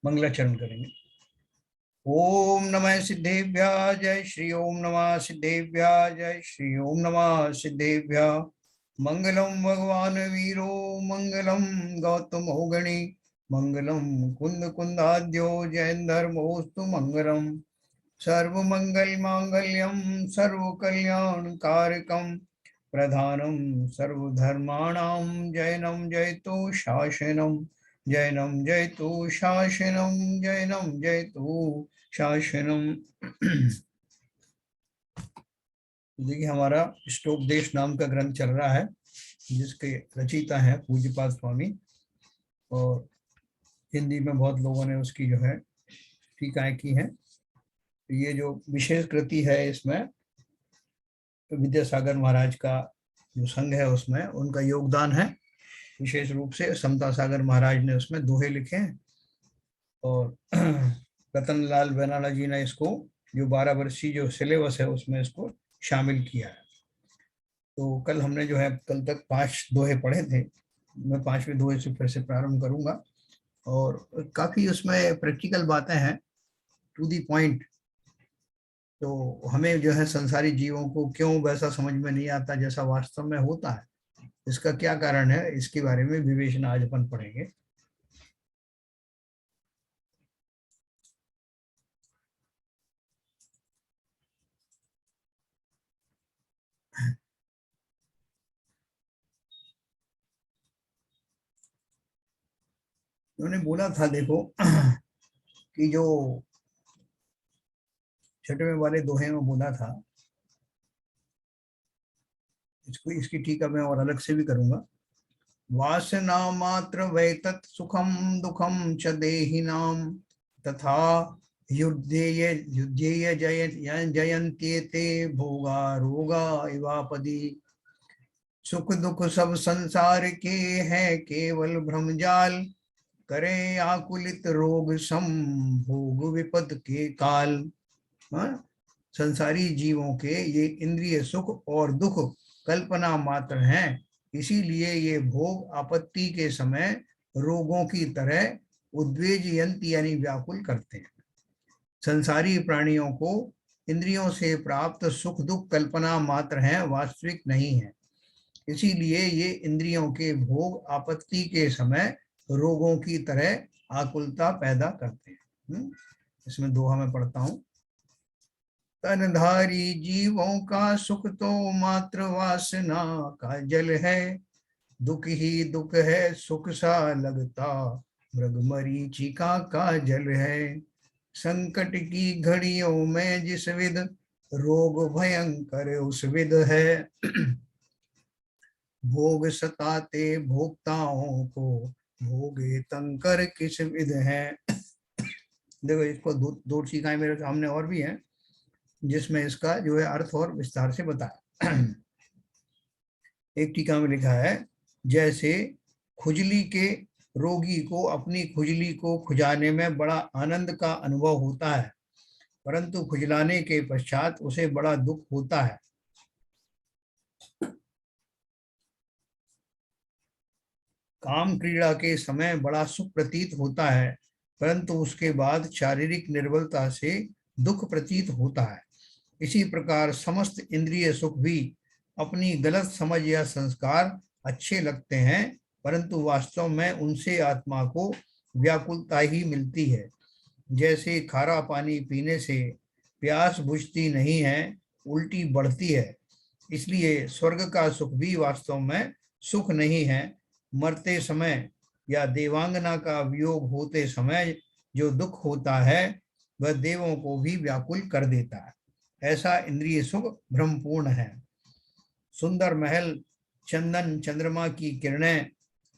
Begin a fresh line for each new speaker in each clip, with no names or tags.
मंगलाचरण करेंगे। ओम नमः सिद्धेभ्यः जय श्री ओम नमः सिद्धेभ्यः जय श्री ओम नमः सिद्धेभ्यः। मंगलम भगवान वीरो मंगलम गौतम गणि मंगलम कुंद कुंदाद्यो जयंधर्मोस्तु मंगलम सर्वमंगल मांगल्यम सर्वकल्याणकारकम प्रधानम सर्वधर्माणां जैनम जयतु शासनम जैनम जयतु शासनम जैनम जयतु शासनम। देखिए हमारा श्लोकदेश नाम का ग्रंथ चल रहा है जिसके रचयिता है पूज्यपाद स्वामी, और हिंदी में बहुत लोगों ने उसकी जो है टीकाएं की हैं। ये जो विशेष कृति है इसमें विद्यासागर महाराज का जो संघ है उसमें उनका योगदान है। विशेष रूप से समता सागर महाराज ने उसमें दोहे लिखे हैं, और रतन लाल बेनाला जी ने इसको जो 12 वर्षीय जो सिलेबस है उसमें इसको शामिल किया है। तो कल हमने जो है कल तक 5 दोहे पढ़े थे, मैं 5वें दोहे से फिर से प्रारंभ करूंगा, और काफी उसमें प्रैक्टिकल बातें हैं, टू दी पॉइंट। तो हमें जो है संसारी जीवों को क्यों वैसा समझ में नहीं आता जैसा वास्तव में होता है, इसका क्या कारण है, इसके बारे में विवेचना आज अपन पढ़ेंगे। उन्होंने बोला था देखो कि जो 6वें वाले दोहे में बोला था, इसको इसकी टीका मैं और अलग से भी करूंगा। वासना मात्र वैतत् सुखम दुखम च देहिनाम तथा युद्धेय युद्धेय जयन्त्येते भोगा रोगा इवापदी। सुख दुख सब संसार के हैं केवल भ्रमजाल करे आकुलित रोग सम भोग विपद के काल। संसारी जीवों के ये इंद्रिय सुख और दुख कल्पना मात्र हैं, इसीलिए ये भोग आपत्ति के समय रोगों की तरह उद्वेजयंती यानी व्याकुल करते हैं। संसारी प्राणियों को इंद्रियों से प्राप्त सुख दुख कल्पना मात्र हैं, वास्तविक नहीं है। इसीलिए ये इंद्रियों के भोग आपत्ति के समय रोगों की तरह आकुलता पैदा करते हैं। इसमें दोहा में पढ़ता हूं। तनधारी जीवों का सुख तो मात्र वासना का जल है, दुख ही दुख है सुख सा लगता मृगमरीचिका का जल है। संकट की घड़ियों में जिस विध रोग भयंकर उस विध है, भोग सताते भोक्ताओं को भोगे तंकर किस विध है। देखो इसको दो टीकाएं मेरे सामने और भी हैं जिसमें इसका जो है अर्थ और विस्तार से बताया। एक टीका में लिखा है, जैसे खुजली के रोगी को अपनी खुजली को खुजाने में बड़ा आनंद का अनुभव होता है, परंतु खुजलाने के पश्चात उसे बड़ा दुख होता है। काम क्रीड़ा के समय बड़ा सुख प्रतीत होता है, परंतु उसके बाद शारीरिक निर्बलता से दुख प्रतीत होता है। इसी प्रकार समस्त इंद्रिय सुख भी अपनी गलत समझ या संस्कार अच्छे लगते हैं, परंतु वास्तव में उनसे आत्मा को व्याकुलता ही मिलती है। जैसे खारा पानी पीने से प्यास बुझती नहीं है, उल्टी बढ़ती है, इसलिए स्वर्ग का सुख भी वास्तव में सुख नहीं है। मरते समय या देवांगना का वियोग होते समय जो दुख होता है वह देवों को भी व्याकुल कर देता है। ऐसा इंद्रिय सुख भ्रमपूर्ण है। सुंदर महल, चंदन चंद्रमा की किरणें,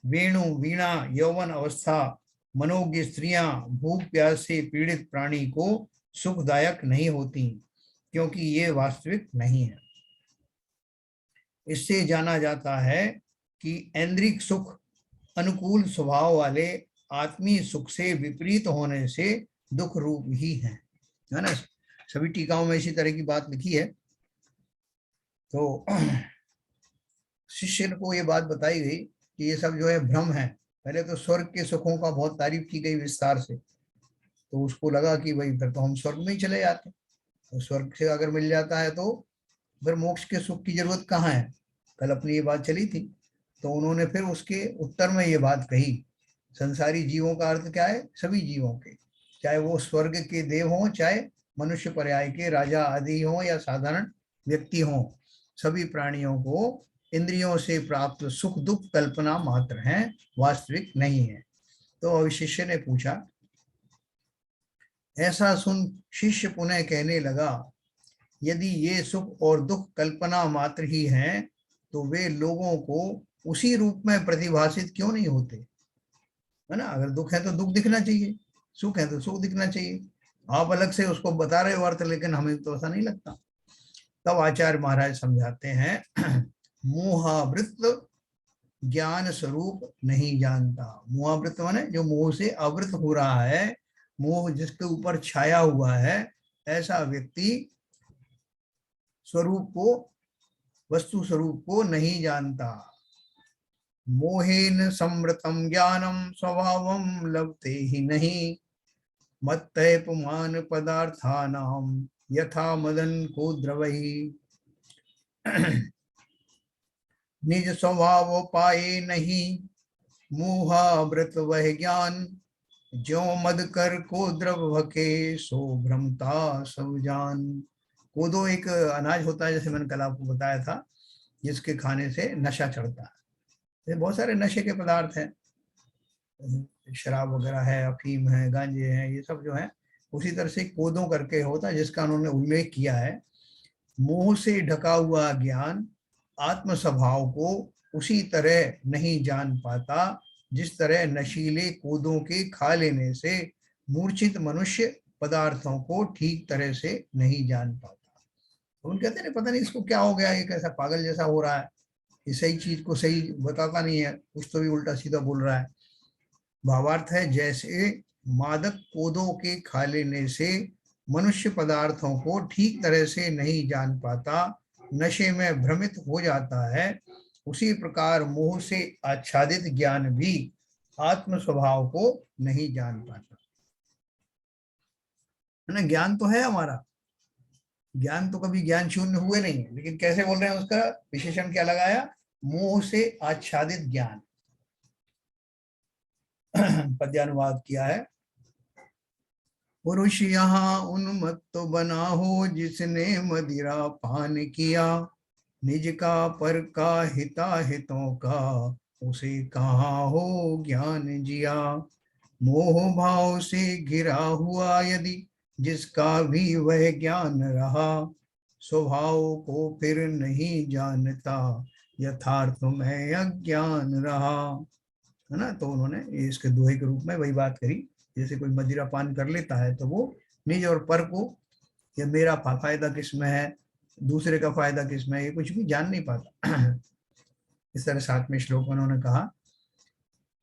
वेणु वीणा यौवन अवस्था, मनोज्ञ स्त्रियां भूख प्यास से पीड़ित प्राणी को सुखदायक नहीं होती, क्योंकि ये वास्तविक नहीं है। इससे जाना जाता है कि ऐन्द्रिक सुख अनुकूल स्वभाव वाले आत्मीय सुख से विपरीत होने से दुख रूप ही है ना। सभी टीकाओं में इसी तरह की बात लिखी है। तो शिष्य को ये बात बताई गई कि ये सब जो है भ्रम है, पहले तो स्वर्ग के सुखों का बहुत तारीफ की गई विस्तार से, तो उसको लगा कि भाई फिर तो हम स्वर्ग में ही चले जाते, तो स्वर्ग से अगर मिल जाता है तो फिर मोक्ष के सुख की जरूरत कहाँ है। कल अपनी ये बात चली थी। तो उन्होंने फिर उसके उत्तर में ये बात कही, संसारी जीवों का अर्थ क्या है, सभी जीवों के, चाहे वो स्वर्ग के देव हों, चाहे मनुष्य पर्याय के राजा आदि हों, या साधारण व्यक्ति हों, सभी प्राणियों को इंद्रियों से प्राप्त सुख दुख कल्पना मात्र हैं, वास्तविक नहीं है। तो अभी शिष्य ने पूछा, ऐसा सुन शिष्य पुनः कहने लगा, यदि ये सुख और दुख कल्पना मात्र ही हैं, तो वे लोगों को उसी रूप में प्रतिभाषित क्यों नहीं होते, है ना। अगर दुख है तो दुख दिखना चाहिए, सुख है तो सुख दिखना चाहिए। आप अलग से उसको बता रहे हो अर्थ, लेकिन हमें तो ऐसा नहीं लगता। तब आचार्य महाराज समझाते हैं, मोहावृत ज्ञान स्वरूप नहीं जानता। मोहावृत माने जो मोह से आवृत हो रहा है, मोह जिसके ऊपर छाया हुआ है, ऐसा व्यक्ति स्वरूप को, वस्तु स्वरूप को नहीं जानता। मोहेन समृतम ज्ञानम स्वभावम लभते ही नहीं, मत्तय पुमान पदार्थानाम यथा मदन को द्रवही। निज स्वभाव पाए नहीं, मोहावृत वह ज्ञान, ज्यो मद कर को द्रव भके, सो भ्रमता सब जान। कोदो एक अनाज होता है, जैसे मैंने कल आपको बताया था, जिसके खाने से नशा चढ़ता है। ये बहुत सारे नशे के पदार्थ हैं, शराब वगैरह है, अफीम है, गांजे हैं, ये सब जो है उसी तरह से कोदों करके होता है, जिसका उन्होंने उल्लेख किया है। मोह से ढका हुआ ज्ञान आत्म स्वभाव को उसी तरह नहीं जान पाता, जिस तरह नशीले कोदों के खा लेने से मूर्छित मनुष्य पदार्थों को ठीक तरह से नहीं जान पाता। तो उन कहते हैं पता नहीं इसको क्या हो गया, ये कैसा पागल जैसा हो रहा है, ये सही चीज को सही बताता नहीं है, कुछ तो भी उल्टा सीधा बोल रहा है। भावार्थ है, जैसे मादक कोदों के खा लेने से मनुष्य पदार्थों को ठीक तरह से नहीं जान पाता, नशे में भ्रमित हो जाता है, उसी प्रकार मोह से आच्छादित ज्ञान भी आत्म स्वभाव को नहीं जान पाता। है ना, ज्ञान तो है हमारा, ज्ञान तो कभी ज्ञान शून्य हुए नहीं है, लेकिन कैसे बोल रहे हैं, उसका विशेषण क्या लगाया, मोह से आच्छादित ज्ञान। पद्यानुवाद किया है, पुरुष यहाँ उन्मत्त बना हो, जिसने मदिरा पान किया, निज का पर का हिता हितों का, उसे कहाँ हो ज्ञान जिया। मोह भाव से घिरा हुआ यदि जिसका भी वह ज्ञान रहा, स्वभाव को फिर नहीं जानता, यथार्थ में अज्ञान रहा। है ना, तो उन्होंने इसके दोहे के रूप में वही बात करी, जैसे कोई मदिरा पान कर लेता है तो वो निज और पर को, या मेरा फायदा किसमें है, दूसरे का फायदा किसमें है, ये कुछ भी जान नहीं पाता। इस तरह 7वें श्लोक में उन्होंने कहा,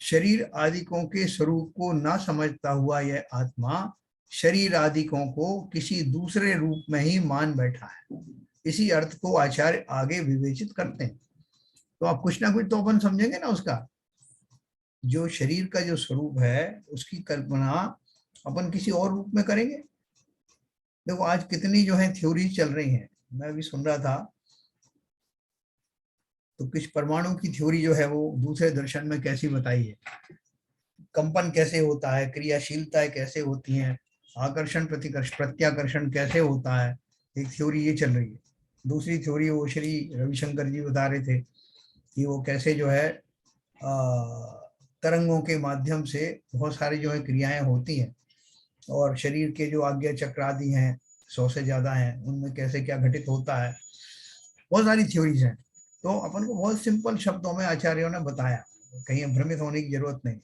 शरीर आदिकों के स्वरूप को ना समझता हुआ यह आत्मा शरीर आदिकों को किसी दूसरे रूप में ही मान बैठा है। इसी अर्थ को आचार्य आगे विवेचित करते हैं। तो आप कुछ ना कुछ तो अपन समझेंगे ना उसका, जो शरीर का जो स्वरूप है उसकी कल्पना अपन किसी और रूप में करेंगे। देखो आज कितनी जो है थ्योरी चल रही हैं, मैं अभी सुन रहा था, तो कुछ परमाणु की थ्योरी जो है वो दूसरे दर्शन में कैसी बताई है, कंपन कैसे होता है, क्रियाशीलताएं कैसे होती हैं, आकर्षण प्रतिकर्ष प्रत्याकर्षण कैसे होता है, एक थ्योरी ये चल रही है। दूसरी थ्योरी वो श्री रविशंकर जी बता रहे थे कि वो कैसे जो है तरंगों के माध्यम से बहुत सारी जो है क्रियाएं होती हैं, और शरीर के जो आज्ञा चक्र आदि हैं 100 से ज्यादा हैं, उनमें कैसे क्या घटित होता है, बहुत सारी थ्योरीज हैं। तो अपन को बहुत सिंपल शब्दों में आचार्यों ने बताया, कहीं भ्रमित होने की जरूरत नहीं।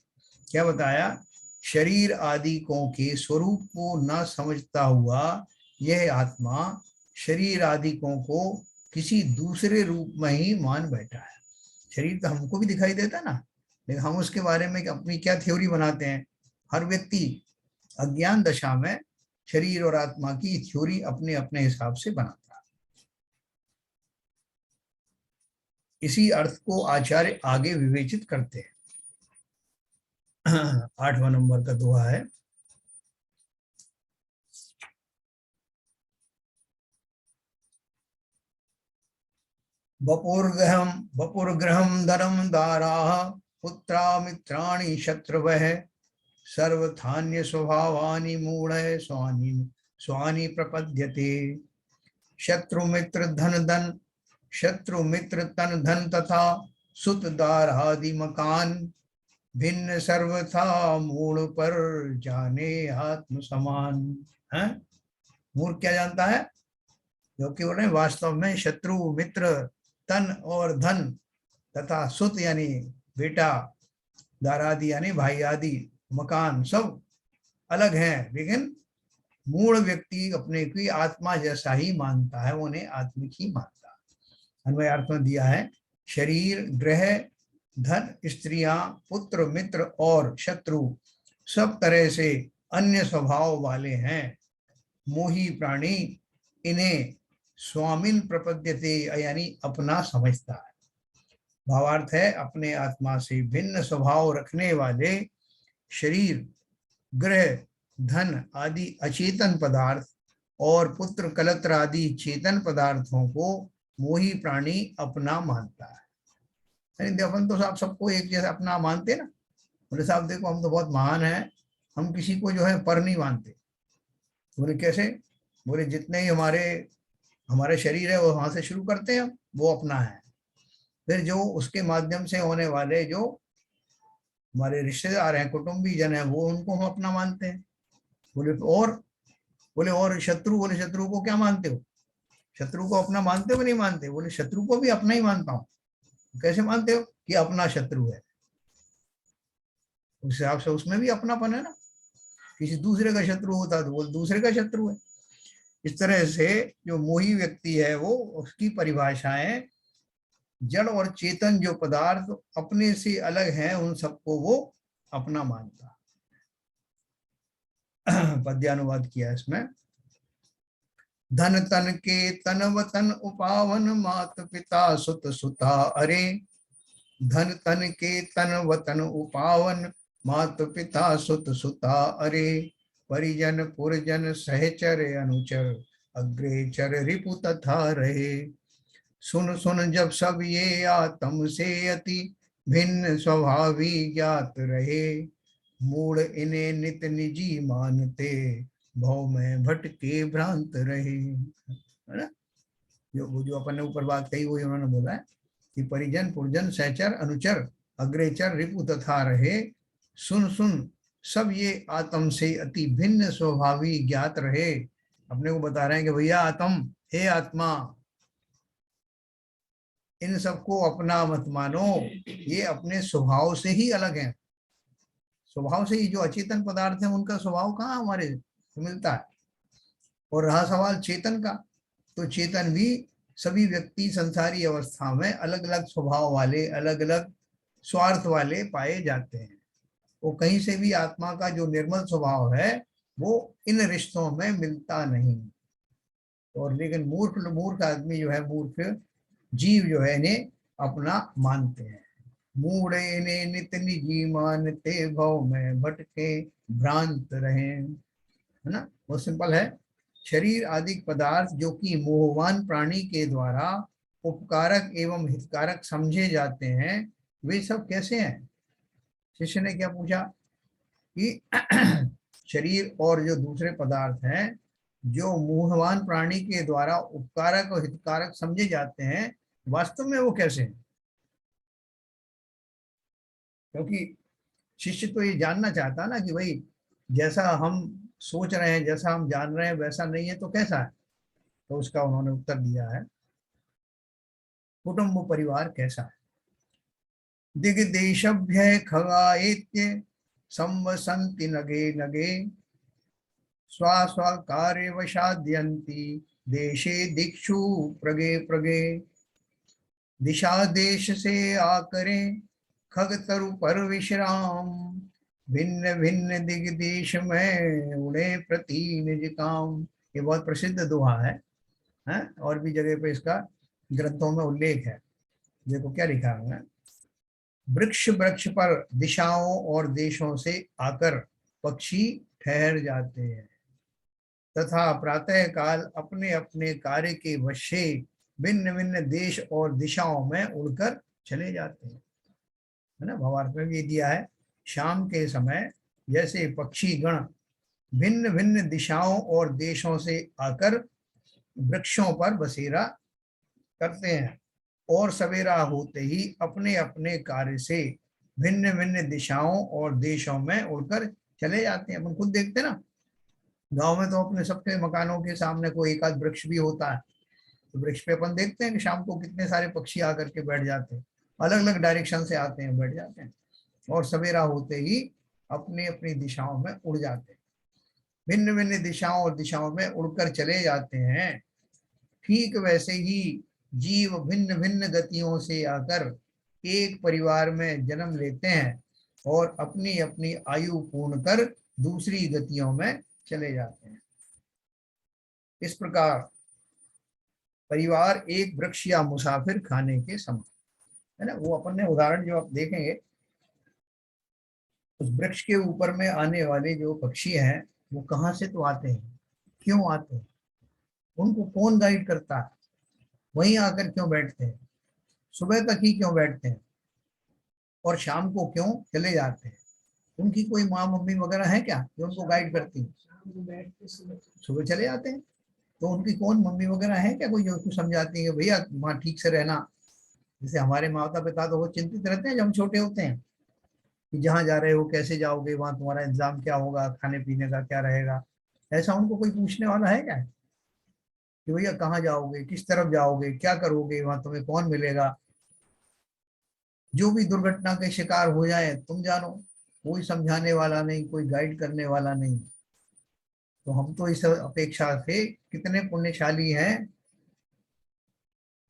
क्या बताया, शरीर आदि को के स्वरूप को न समझता हुआ यह आत्मा शरीर आदि को किसी दूसरे रूप में ही मान बैठा है। शरीर तो हमको भी दिखाई देता ना, लेकिन हम उसके बारे में अपनी क्या थ्योरी बनाते हैं। हर व्यक्ति अज्ञान दशा में शरीर और आत्मा की थ्योरी अपने अपने हिसाब से बनाता है। इसी अर्थ को आचार्य आगे विवेचित करते हैं। 8वां नंबर का दोहा है। वपुर्ग्रहम धनम दाराः पुत्रा मित्राणि शत्रुवः सर्वथान्य स्वभावानि मूढ़ स्वानि स्वानि प्रपद्यते। शत्रु मित्र तन धन तथा सुत दारादि मकान भिन्न सर्वथा मूढ़ पर जाने आत्म समान। है मूर्ख क्या जानता है? जो कि बोल रहे वास्तव में शत्रु मित्र तन और धन तथा सुत यानी बेटा, दारादि यानी भाई आदि, मकान सब अलग हैं, लेकिन मूढ़ व्यक्ति अपने की आत्मा जैसा ही मानता है, उन्हें आत्मिक ही मानता है। अन्वय अर्थ में दिया है शरीर, ग्रह, धन, स्त्रियां, पुत्र, मित्र और शत्रु सब तरह से अन्य स्वभाव वाले हैं। मोही प्राणी इन्हें स्वामिन प्रपद्यते यानी अपना समझता है। भावार्थ है अपने आत्मा से भिन्न स्वभाव रखने वाले शरीर, ग्रह, धन आदि अचेतन पदार्थ और पुत्र, कलत्र आदि चेतन पदार्थों को मोही प्राणी अपना मानता है। अपन तो साहब सबको एक जैसा अपना मानते ना। बोले साहब देखो हम तो बहुत महान हैं, हम किसी को जो है पर नहीं मानते। बोले कैसे? बोले जितने ही हमारे शरीर है वो वहां से शुरू करते हैं, वो अपना है। फिर जो उसके माध्यम से होने वाले जो हमारे रिश्तेदार हैं, कुटुंबी जन है, वो उनको हम अपना मानते हैं। बोले और शत्रु? बोले शत्रु को क्या मानते हो? शत्रु को अपना मानते हो नहीं मानते? बोले शत्रु को भी अपना ही मानता हूँ। कैसे मानते हो? कि अपना शत्रु है, उस हिसाब से उसमें भी अपनापन है ना। किसी दूसरे का शत्रु होता तो वो दूसरे का शत्रु है। इस तरह से जो मोही व्यक्ति है वो उसकी परिभाषाएं जड़ और चेतन जो पदार्थ अपने से अलग हैं उन सबको वो अपना मानता। पद्यानुवाद किया इसमें। धन तन के तन वतन उपावन मात पिता सुत सुता अरे। धन तन के तन वतन उपावन मात पिता सुत सुता अरे। परिजन पुरजन सहचर अनुचर अग्रेचर रिपु तथा रहे। सुन सुन जब सब ये आत्म से अति भिन्न स्वभावी ज्ञात रहे। मूढ़ इन्हें नित निजी मानते भव में भटके भ्रांत रहे। है ना? जो अपन ने ऊपर बात कही वही उन्होंने बोला है कि परिजन पुरजन सहचर अनुचर अग्रेचर रिपु तथा रहे। सुन सुन सब ये आत्म से अति भिन्न स्वभावी ज्ञात रहे। अपने को बता रहे हैं कि भैया आत्म, हे आत्मा, इन सबको अपना मत मानो, ये अपने स्वभाव से ही अलग हैं। स्वभाव से ही जो अचेतन पदार्थ है उनका स्वभाव कहाँ हमारे मिलता है। और रहा सवाल चेतन का, तो चेतन भी सभी व्यक्ति संसारी अवस्था में अलग अलग स्वभाव वाले, अलग अलग स्वार्थ वाले पाए जाते हैं। वो कहीं से भी आत्मा का जो निर्मल स्वभाव है वो इन रिश्तों में मिलता नहीं। और लेकिन मूर्ख आदमी जो है, मूर्ख जीव जो है इन्हें अपना मानते हैं। मूढ़े ने नित निजी मानते भव में भटके भ्रांत रहे। है ना? वो सिंपल है। शरीर आदि पदार्थ जो कि मोहवान प्राणी के द्वारा उपकारक एवं हितकारक समझे जाते हैं, वे सब कैसे हैं? शिष्य ने क्या पूछा कि शरीर और जो दूसरे पदार्थ हैं जो मोहवान प्राणी के द्वारा उपकारक और हितकारक समझे जाते हैं, वास्तव में वो कैसे हैं? क्योंकि शिष्य तो ये जानना चाहता ना कि भाई जैसा हम सोच रहे हैं, जैसा हम जान रहे हैं वैसा नहीं है तो कैसा है? तो उसका उन्होंने उत्तर दिया है, कुटुंब परिवार कैसा है। दिग्देशभ्य खगाएत्य संवसन्ति नगे नगे स्वास्वकार्य वशाद्यन्ति देशे दिक्षु प्रगे प्रगे। दिशा देश से आकरे खग तरु पर विश्राम भिन्न भिन्न दिग्देश में उड़े प्रति निज काम। ये बहुत प्रसिद्ध दोहा है, और भी जगह पे इसका ग्रंथों में उल्लेख है। देखो क्या लिखा है। वृक्ष वृक्ष पर दिशाओं और देशों से आकर पक्षी ठहर जाते हैं तथा प्रातः काल अपने अपने कार्य के वश से भिन्न भिन्न देश और दिशाओं में उड़कर चले जाते हैं। है ना, भावार्थ में भी दिया है, शाम के समय जैसे पक्षी गण भिन्न भिन्न दिशाओं और देशों से आकर वृक्षों पर बसेरा करते हैं और सवेरा होते ही अपने अपने कार्य से भिन्न भिन्न दिशाओं और देशों में उड़कर चले जाते हैं। अपन खुद देखते हैं ना, गांव में तो अपने सबके मकानों के सामने कोई एक आध वृक्ष भी होता है, तो वृक्ष पे अपन देखते हैं कि शाम को कितने सारे पक्षी आकर के बैठ जाते हैं, अलग अलग डायरेक्शन से आते हैं, बैठ जाते हैं और सवेरा होते ही अपनी अपनी दिशाओं में उड़ जाते हैं, भिन्न भिन्न दिशाओं में उड़कर चले जाते हैं। ठीक वैसे ही जीव भिन्न भिन्न गतियों से आकर एक परिवार में जन्म लेते हैं और अपनी अपनी आयु पूर्ण कर दूसरी गतियों में चले जाते हैं। इस प्रकार परिवार एक वृक्ष या मुसाफिर खाने के समान है ना। वो अपन ने उदाहरण जो आप देखेंगे, उस वृक्ष के ऊपर में आने वाले जो पक्षी हैं वो कहाँ से तो आते हैं, क्यों आते हैं, उनको कौन गाइड करता है, वहीं आकर क्यों बैठते हैं, सुबह तक ही क्यों बैठते हैं और शाम को क्यों चले जाते हैं। उनकी कोई माँ मम्मी वगैरह है क्या जो उनको गाइड करती है? सुबह चले जाते हैं, तो उनकी कौन मम्मी वगैरह है क्या कोई जो उसको समझाती है भैया वहाँ ठीक से रहना। जैसे हमारे माता पिता तो वो चिंतित रहते हैं जब हम छोटे होते हैं कि जहाँ जा रहे हो कैसे जाओगे, वहाँ तुम्हारा इंतजाम क्या होगा, खाने पीने का क्या रहेगा। ऐसा उनको कोई पूछने वाला है क्या कि भैया कहाँ जाओगे, किस तरफ जाओगे, क्या करोगे, वहां तुम्हें कौन मिलेगा, जो भी दुर्घटना के शिकार हो जाए तुम जानो। कोई समझाने वाला नहीं, कोई गाइड करने वाला नहीं। तो हम तो इस अपेक्षा से कितने पुण्यशाली हैं,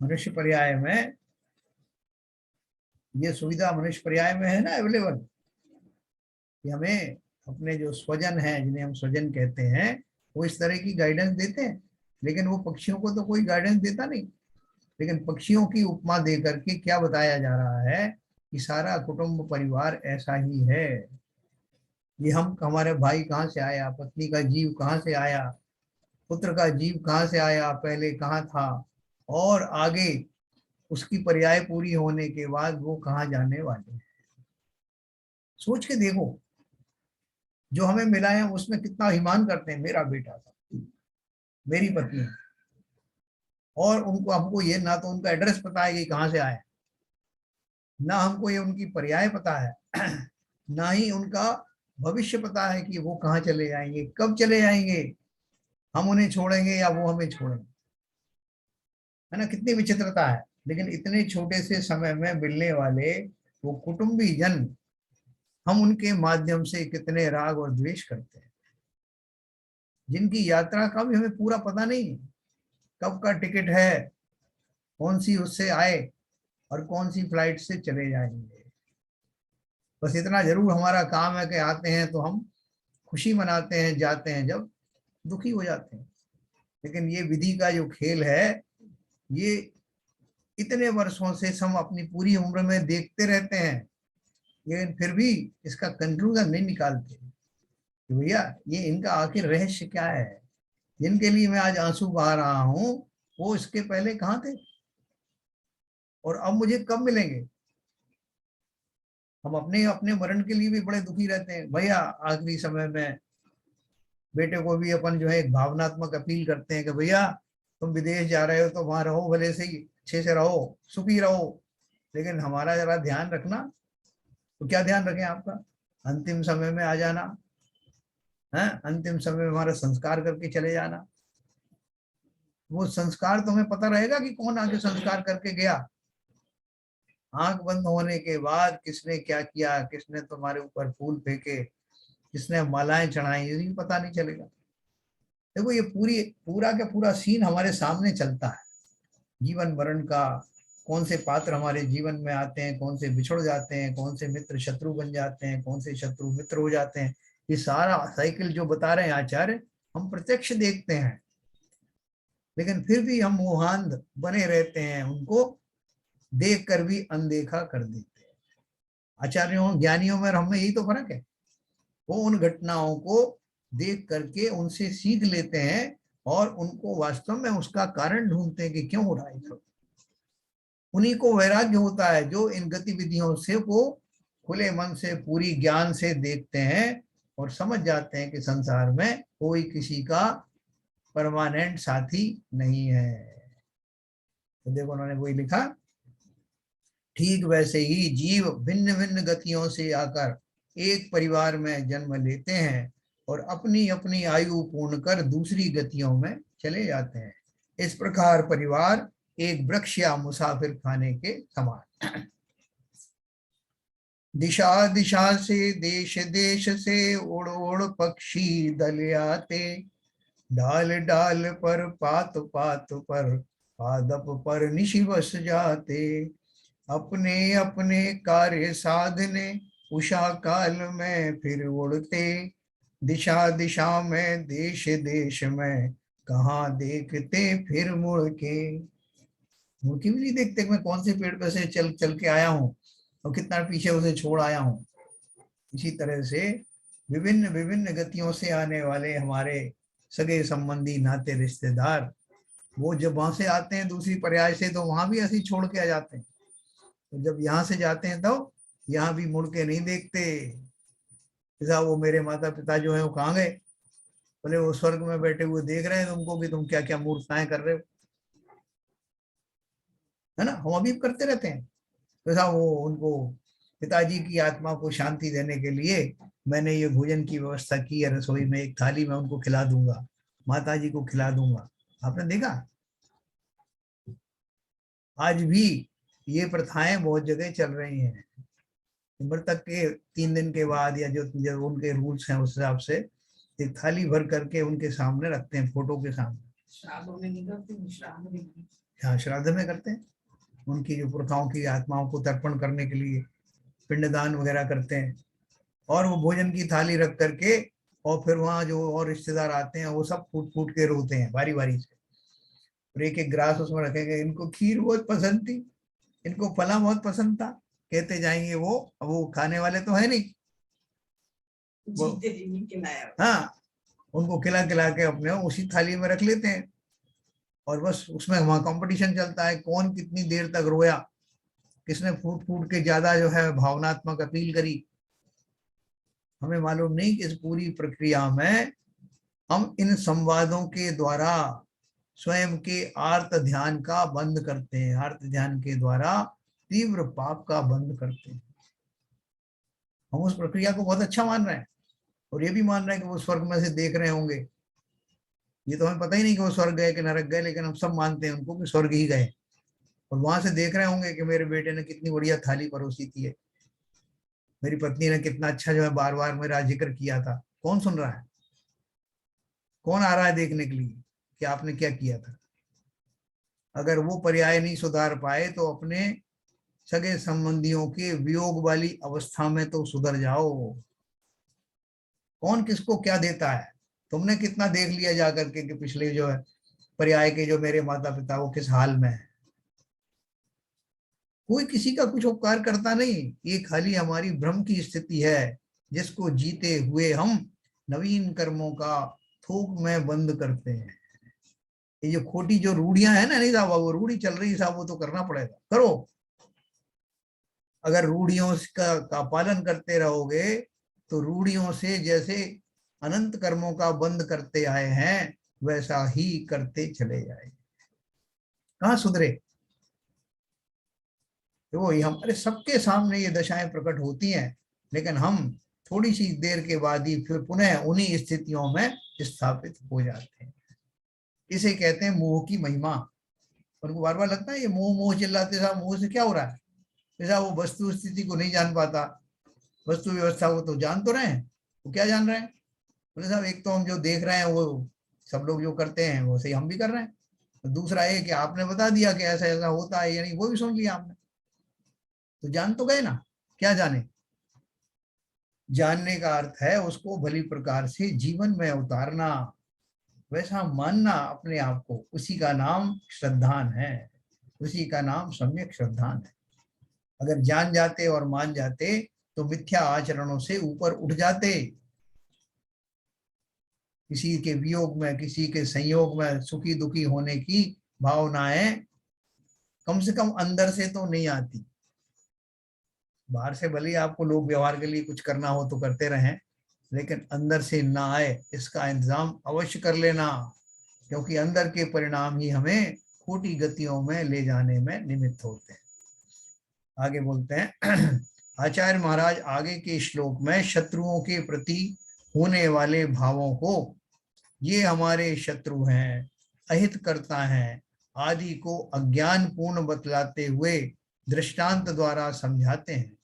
मनुष्य पर्याय में ये सुविधा मनुष्य पर्याय में है ना अवेलेबल, कि हमें अपने जो स्वजन हैं, जिन्हें हम स्वजन कहते हैं, वो इस तरह की गाइडेंस देते हैं। लेकिन वो पक्षियों को तो कोई गाइडेंस देता नहीं। लेकिन पक्षियों की उपमा दे करके क्या बताया जा रहा है कि सारा कुटुंब परिवार ऐसा ही है। ये हम हमारे भाई कहाँ से आया, पत्नी का जीव कहाँ से आया, पुत्र का जीव कहाँ से आया, पहले कहाँ था, और आगे उसकी पर्याय पूरी होने के बाद वो कहाँ जाने वाले हैं। सोच के देखो, जो हमें मिला है उसमें कितना अभिमान करते हैं, मेरा बेटा था, मेरी पत्नी, और उनको हमको ये ना तो उनका एड्रेस पता है कि कहाँ से आए, ना हमको ये उनकी पर्याय पता है ना ही उनका भविष्य पता है कि वो कहाँ चले जाएंगे, कब चले जाएंगे, हम उन्हें छोड़ेंगे या वो हमें छोड़ेंगे। है ना, कितनी विचित्रता है। लेकिन इतने छोटे से समय में मिलने वाले वो कुटुंबी जन, हम उनके माध्यम से कितने राग और द्वेष करते हैं, जिनकी यात्रा का भी हमें पूरा पता नहीं, कब का टिकट है, कौन सी उससे आए और कौन सी फ्लाइट से चले जाएंगे। बस इतना जरूर हमारा काम है कि आते हैं तो हम खुशी मनाते हैं, जाते हैं जब दुखी हो जाते हैं। लेकिन ये विधि का जो खेल है, ये इतने वर्षों से हम अपनी पूरी उम्र में देखते रहते हैं, लेकिन फिर भी इसका कंक्लूजन नहीं निकालते कि भैया ये इनका आखिर रहस्य क्या है। जिनके लिए मैं आज आंसू बहा रहा हूं वो इसके पहले कहाँ थे और अब मुझे कब मिलेंगे। हम अपने अपने मरण के लिए भी बड़े दुखी रहते हैं। भैया आखिरी समय में बेटे को भी अपन जो है एक भावनात्मक अपील करते हैं कि भैया तुम विदेश जा रहे हो तो वहां रहो, भले से ही अच्छे से रहो, सुखी रहो, लेकिन हमारा जरा ध्यान रखना। तो क्या ध्यान रखें आपका? अंतिम समय में आ जाना है, अंतिम समय में हमारा संस्कार करके चले जाना। वो संस्कार तुम्हें पता रहेगा कि कौन आके संस्कार करके गया? आंख बंद होने के बाद किसने क्या किया, किसने तुम्हारे ऊपर फूल फेंके, किसने मालाएं चढ़ाई, ये भी पता नहीं चलेगा। देखो ये पूरा का पूरा सीन हमारे सामने चलता है, जीवन मरण का। कौन से पात्र हमारे जीवन में आते हैं, कौन से बिछुड़ जाते हैं, कौन से मित्र शत्रु बन जाते हैं, कौन से शत्रु मित्र हो जाते हैं, ये सारा साइकिल जो बता रहे हैं आचार्य, हम प्रत्यक्ष देखते हैं। लेकिन फिर भी हम मोहांध बने रहते हैं, उनको देख कर भी अनदेखा कर देते हैं। आचार्यों ज्ञानियों में और हम में यही तो फर्क है। वो उन घटनाओं को देख करके उनसे सीख लेते हैं और उनको वास्तव में उसका कारण ढूंढते हैं कि क्यों हो रहा है सब। उन्हीं को वैराग्य होता है जो इन गतिविधियों से को खुले मन से पूरी ज्ञान से देखते हैं और समझ जाते हैं कि संसार में कोई किसी का परमानेंट साथी नहीं है। तो देखो उन्होंने वही लिखा, ठीक वैसे ही जीव भिन्न भिन्न गतियों से आकर एक परिवार में जन्म लेते हैं और अपनी अपनी आयु पूर्ण कर दूसरी गतियों में चले जाते हैं। इस प्रकार परिवार एक वृक्ष या मुसाफिर खाने के समान। दिशा दिशा से देश देश से उड़ उड़ पक्षी दल आते, डाल डाल पर पात पात पर पादप पर निशि बस जाते, अपने अपने कार्य साधने उषा काल में फिर उड़ते, दिशा दिशा में देश देश में कहाँ देखते फिर मुड़ के। मुड़ के भी नहीं देखते मैं कौन से पेड़ पे से चल चल के आया हूँ और कितना पीछे उसे छोड़ आया हूँ। इसी तरह से विभिन्न विभिन्न गतियों से आने वाले हमारे सगे संबंधी नाते रिश्तेदार, वो जब वहां से आते हैं दूसरी पर्याय से तो वहां भी ऐसे छोड़ के आ जाते हैं। तो जब यहाँ से जाते हैं तो यहाँ भी मुड़ के नहीं देखते। जैसा वो मेरे माता पिता जो है वो कहाँ गए, बोले वो स्वर्ग में बैठे हुए देख रहे हैं तुमको कि तुम क्या क्या मूर्खताएं कर रहे हो, है ना। हम अभी करते रहते हैं। जैसा वो उनको पिताजी की आत्मा को शांति देने के लिए मैंने ये भोजन की व्यवस्था की है, रसोई में एक थाली में उनको खिला दूंगा, माता जी को खिला दूंगा। आपने देखा आज भी ये प्रथाएं बहुत जगह चल रही हैं। मृतक के 3 दिन के बाद या जो उनके रूल्स हैं उस हिसाब से एक थाली भर करके उनके सामने रखते हैं, फोटो के सामने। हाँ, श्राद्ध में करते हैं। उनकी जो पुरखाओं की आत्माओं को तर्पण करने के लिए पिंडदान वगैरह करते हैं और वो भोजन की थाली रख करके और फिर वहाँ जो और रिश्तेदार आते हैं वो सब फूट फूट के रोते हैं बारी बारी से, और एक एक ग्रास उसमें रखेंगे। इनको खीर बहुत पसंद थी, इनको फला बहुत पसंद था, कहते जाएंगे वो। अब वो खाने वाले तो है नहीं वो, हाँ, उनको खिला खिला के अपने उसी थाली में रख लेते हैं और बस उसमें वहां कंपटीशन चलता है कौन कितनी देर तक रोया, किसने फूट फूट के ज्यादा जो है भावनात्मक अपील करी। हमें मालूम नहीं कि इस पूरी प्रक्रिया में हम इन संवादों के द्वारा स्वयं के आर्त ध्यान का बंद करते हैं, आर्त ध्यान के द्वारा तीव्र पाप का बंद करते हैं। हम उस प्रक्रिया को बहुत अच्छा मान रहे हैं और ये भी मान रहे हैं कि वो स्वर्ग में से देख रहे होंगे। ये तो हमें पता ही नहीं कि वो स्वर्ग गए कि नरक गए, लेकिन हम सब मानते हैं उनको कि स्वर्ग ही गए और वहां से देख रहे होंगे कि मेरे बेटे ने कितनी बढ़िया थाली परोसी थी, मेरी पत्नी ने कितना अच्छा जो है बार बार मेरा जिक्र किया था। कौन सुन रहा है, कौन आ रहा है देखने के लिए कि आपने क्या किया था। अगर वो पर्याय नहीं सुधार पाए तो अपने सगे संबंधियों के वियोग वाली अवस्था में तो सुधर जाओ। कौन किसको क्या देता है, तुमने कितना देख लिया जाकर के कि पिछले जो है पर्याय के जो मेरे माता पिता वो किस हाल में है। कोई किसी का कुछ उपकार करता नहीं, ये खाली हमारी भ्रम की स्थिति है जिसको जीते हुए हम नवीन कर्मों का थोक में बंद करते हैं। ये जो खोटी जो रूढ़ियां है ना, नहीं साहब वो रूढ़ी चल रही साहब, वो तो करना पड़ेगा, करो। अगर रूढ़ियों का पालन करते रहोगे तो रूढ़ियों से जैसे अनंत कर्मों का बंद करते आए हैं वैसा ही करते चले जाए, कहाँ सुधरे। तो वो हमारे सबके सामने ये दशाएं प्रकट होती हैं, लेकिन हम थोड़ी सी देर के बाद ही फिर पुनः उन्हीं स्थितियों में स्थापित हो जाते हैं। इसे कहते हैं मोह की महिमा। उनको बार बार लगता है ये मोह मोह चिल्लाते साहब, मोह से क्या हो रहा है, जैसा वो वस्तु स्थिति को नहीं जान पाता, वस्तु व्यवस्था को तो जान तो रहे हैं, वो क्या जान रहे हैं। बोले साहब एक तो हम जो देख रहे हैं वो सब लोग जो करते हैं वो सही हम भी कर रहे हैं, तो दूसरा ये कि आपने बता दिया कि ऐसा ऐसा होता है, यानी वो भी सुन लिया आपने, तो जान तो गए ना। क्या जाने, जानने का अर्थ है उसको भली प्रकार से जीवन में उतारना, वैसा मानना अपने आप को, उसी का नाम श्रद्धान है, उसी का नाम सम्यक श्रद्धान है। अगर जान जाते और मान जाते तो मिथ्या आचरणों से ऊपर उठ जाते। किसी के वियोग में, किसी के संयोग में सुखी दुखी होने की भावनाएं कम से कम अंदर से तो नहीं आती। बाहर से भले ही आपको लोग व्यवहार के लिए कुछ करना हो तो करते रहें, लेकिन अंदर से ना आए इसका इंतजाम अवश्य कर लेना, क्योंकि अंदर के परिणाम ही हमें खोटी गतियों में ले जाने में निमित्त होते हैं। आगे बोलते हैं आचार्य महाराज आगे के श्लोक में शत्रुओं के प्रति होने वाले भावों को ये हमारे शत्रु हैं, अहित करता है आदि को अज्ञान पूर्ण बतलाते हुए दृष्टांत द्वारा समझाते हैं।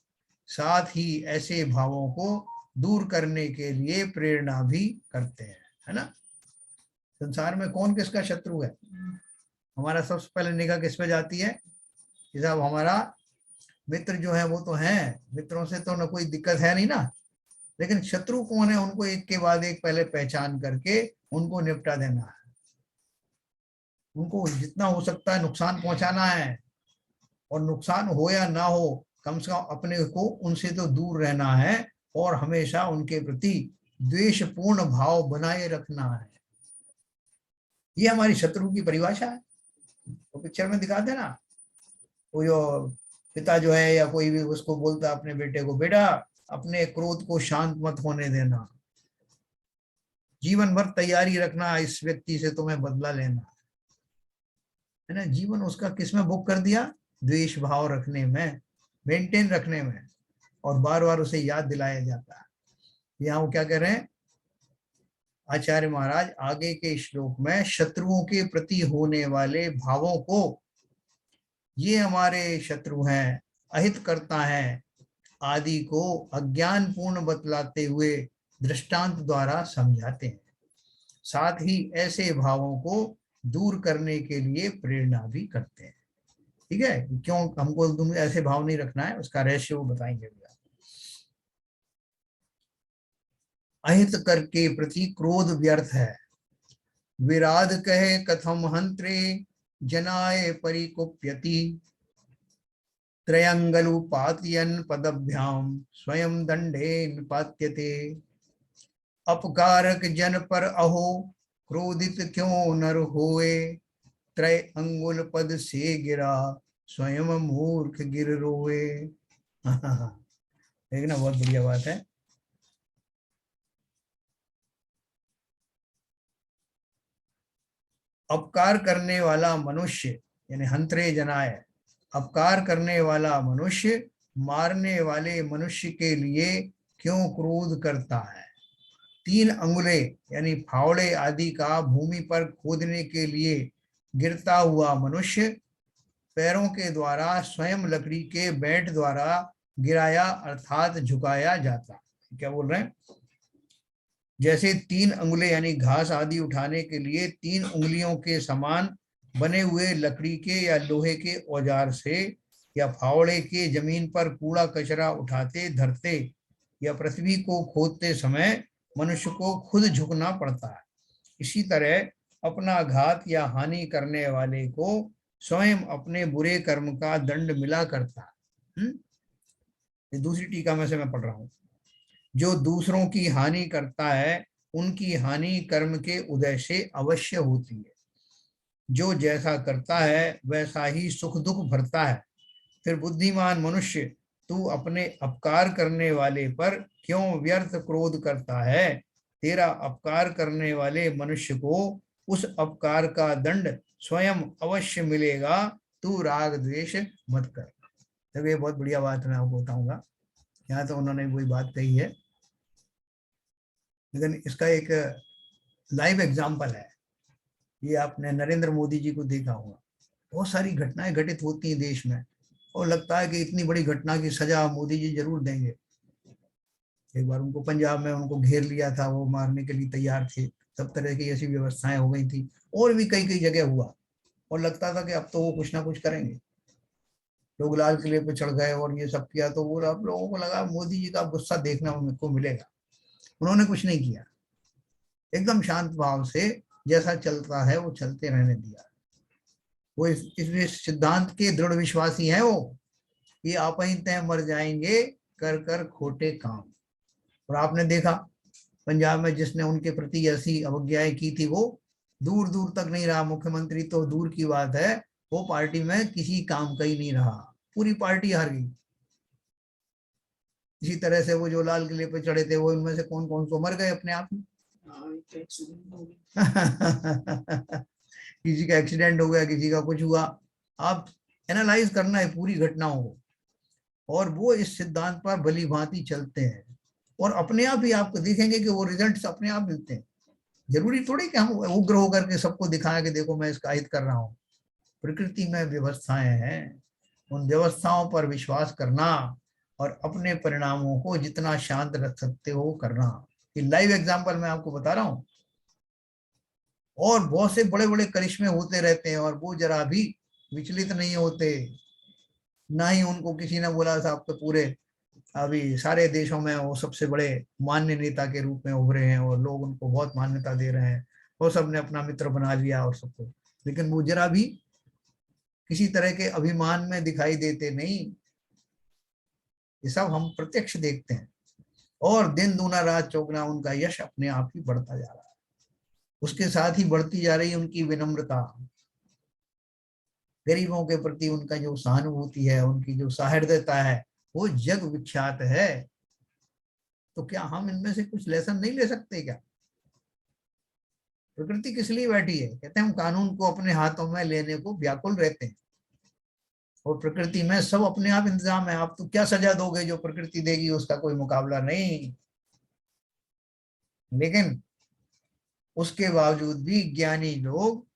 साथ ही ऐसे भावों को दूर करने के लिए प्रेरणा भी करते हैं, है ना। संसार में कौन किसका शत्रु है? हमारा सबसे पहले निगाह किस पे जाती है कि साहब हमारा मित्र जो है वो तो हैं, मित्रों से तो न कोई दिक्कत है नहीं ना, लेकिन शत्रु कौन है उनको एक के बाद एक पहले पहचान करके उनको निपटा देना है। उनको जितना हो सकता है नुकसान पहुंचाना है, और नुकसान हो या ना हो कम से कम अपने को उनसे तो दूर रहना है और हमेशा उनके प्रति द्वेषपूर्ण भाव बनाए रखना है। ये हमारी शत्रु की परिभाषा है। तो पिक्चर में दिखाते ना, वो जो पिता जो है या कोई भी उसको बोलता है अपने बेटे को, बेटा अपने क्रोध को शांत मत होने देना, जीवन भर तैयारी रखना इस व्यक्ति से तुम्हें बदला लेना, है ना। जीवन उसका किस में बुक कर दिया? द्वेष भाव रखने में, मेंटेन रखने में, और बार बार उसे याद दिलाया जाता है। यहाँ वो क्या कह रहे हैं आचार्य महाराज आगे के श्लोक में, शत्रुओं के प्रति होने वाले भावों को ये हमारे शत्रु हैं, अहित करता है आदि को अज्ञान पूर्ण बतलाते हुए दृष्टांत द्वारा समझाते हैं। साथ ही ऐसे भावों को दूर करने के लिए प्रेरणा भी करते हैं। ठीक है, क्यों हमको तुम ऐसे भाव नहीं रखना है, उसका रहस्य वो बताएंगे। अहित करके प्रति क्रोध व्यर्थ है, विराध कहे कथम हंत्रे जनाय परिकुप्यति, त्रयंगलुपातयन पदभ्याम स्वयं दंडे पात्यते। अपकारक जन पर अहो क्रोधित क्यों नर होए, त्रय अंगुल पद से गिरा स्वयं मूर्ख गिर रोए। देखना बहुत बढ़िया बात है। अपकार करने वाला मनुष्य यानी हंत्रे जनाय, अपकार करने वाला मनुष्य मारने वाले मनुष्य के लिए क्यों क्रोध करता है। तीन अंगुले यानी फावड़े आदि का भूमि पर खोदने के लिए गिरता हुआ मनुष्य पैरों के द्वारा स्वयं लकड़ी के बैट द्वारा गिराया अर्थात झुकाया जाता। क्या बोल रहे हैं? जैसे तीन अंगुले यानी घास आदि उठाने के लिए तीन उंगलियों के समान बने हुए लकड़ी के या लोहे के औजार से या फावड़े के जमीन पर कूड़ा कचरा उठाते धरते या पृथ्वी को खोदते समय मनुष्य को खुद झुकना पड़ता है, इसी तरह अपना घात या हानि करने वाले को स्वयं अपने बुरे कर्म का दंड मिला करता है। ये दूसरी टीका में से मैं पढ़ रहा हूं। जो दूसरों की हानि करता है उनकी हानि कर्म के उदय से अवश्य होती है। जो जैसा करता है वैसा ही सुख दुख भरता है। फिर बुद्धिमान मनुष्य तू अपने अपकार करने वाले पर क्यों व्यर्थ क्रोध करता है। तेरा अपकार करने वाले मनुष्य को उस अपकार का दंड स्वयं अवश्य मिलेगा, तू राग द्वेष मत कर। तो ये बहुत बढ़िया बात मैं आपको बताऊंगा। यहाँ तो उन्होंने वही बात कही है, लेकिन इसका एक लाइव एग्जाम्पल है। ये आपने नरेंद्र मोदी जी को देखा होगा, बहुत सारी घटनाएं घटित होती हैं देश में और लगता है कि इतनी बड़ी घटना की सजा मोदी जी जरूर देंगे। एक बार उनको पंजाब में उनको घेर लिया था, वो मारने के लिए तैयार थे, सब तरह की ऐसी व्यवस्थाएं हो गई थी, और भी कई कई जगह हुआ, और लगता था कि अब तो वो कुछ ना कुछ करेंगे। लोग लाल किले पे चढ़ गए और ये सब किया, तो वो आप लोगों को लगा मोदी जी का गुस्सा देखना को मिलेगा। उन्होंने कुछ नहीं किया, एकदम शांत भाव से जैसा चलता है वो चलते रहने दिया। वो इस सिद्धांत के दृढ़ विश्वासी हैं वो, ये आप ही तय मर जाएंगे कर कर खोटे काम। और आपने देखा पंजाब में जिसने उनके प्रति ऐसी अवज्ञाएं की थी, वो दूर दूर तक नहीं रहा मुख्यमंत्री, तो दूर की बात है वो पार्टी में किसी काम का ही नहीं रहा, पूरी पार्टी हार गई। इसी तरह से वो जो लाल किले पे चढ़े थे, वो इनमें से कौन कौन तो मर गए अपने आप में। किसी का एक्सीडेंट हो गया, किसी का कुछ हुआ। आप एनालाइज करना है पूरी घटनाओं को, और वो इस सिद्धांत पर भली भांति चलते हैं, और अपने आप ही आपको देखेंगे कि वो रिजल्ट्स अपने आप मिलते हैं। जरूरी थोड़ी कि हम उग्र होकर के सबको दिखाएं कि देखो मैं इसका हित कर रहा हूँ। प्रकृति में व्यवस्थाएं हैं, उन व्यवस्थाओं पर विश्वास करना और अपने परिणामों को जितना शांत रख सकते हो करना। ये लाइव एग्जांपल मैं आपको बता रहा हूँ। और बहुत से बड़े बड़े करिश्मे होते रहते हैं और वो जरा भी विचलित नहीं होते। ना ही उनको किसी ने बोला था, अब तो पूरे अभी सारे देशों में वो सबसे बड़े मान्य नेता के रूप में उभरे हैं और लोग उनको बहुत मान्यता दे रहे हैं, वो सबने अपना मित्र बना लिया और सबको, लेकिन वो जरा भी किसी तरह के अभिमान में दिखाई देते नहीं। ये सब हम प्रत्यक्ष देखते हैं, और दिन दूना रात चौगुना उनका यश अपने आप ही बढ़ता जा रहा है। उसके साथ ही बढ़ती जा रही उनकी विनम्रता, गरीबों के प्रति उनका जो सहानुभूति है, उनकी जो सहृदयता है, वो जग विख्यात है। तो क्या हम इनमें से कुछ लेसन नहीं ले सकते क्या? प्रकृति किस लिए बैठी है? कहते हैं हम कानून को अपने हाथों में लेने को व्याकुल रहते हैं, और प्रकृति में सब अपने आप इंतजाम है। आप तो क्या सजा दोगे, जो प्रकृति देगी उसका कोई मुकाबला नहीं। लेकिन उसके बावजूद भी ज्ञानी लोग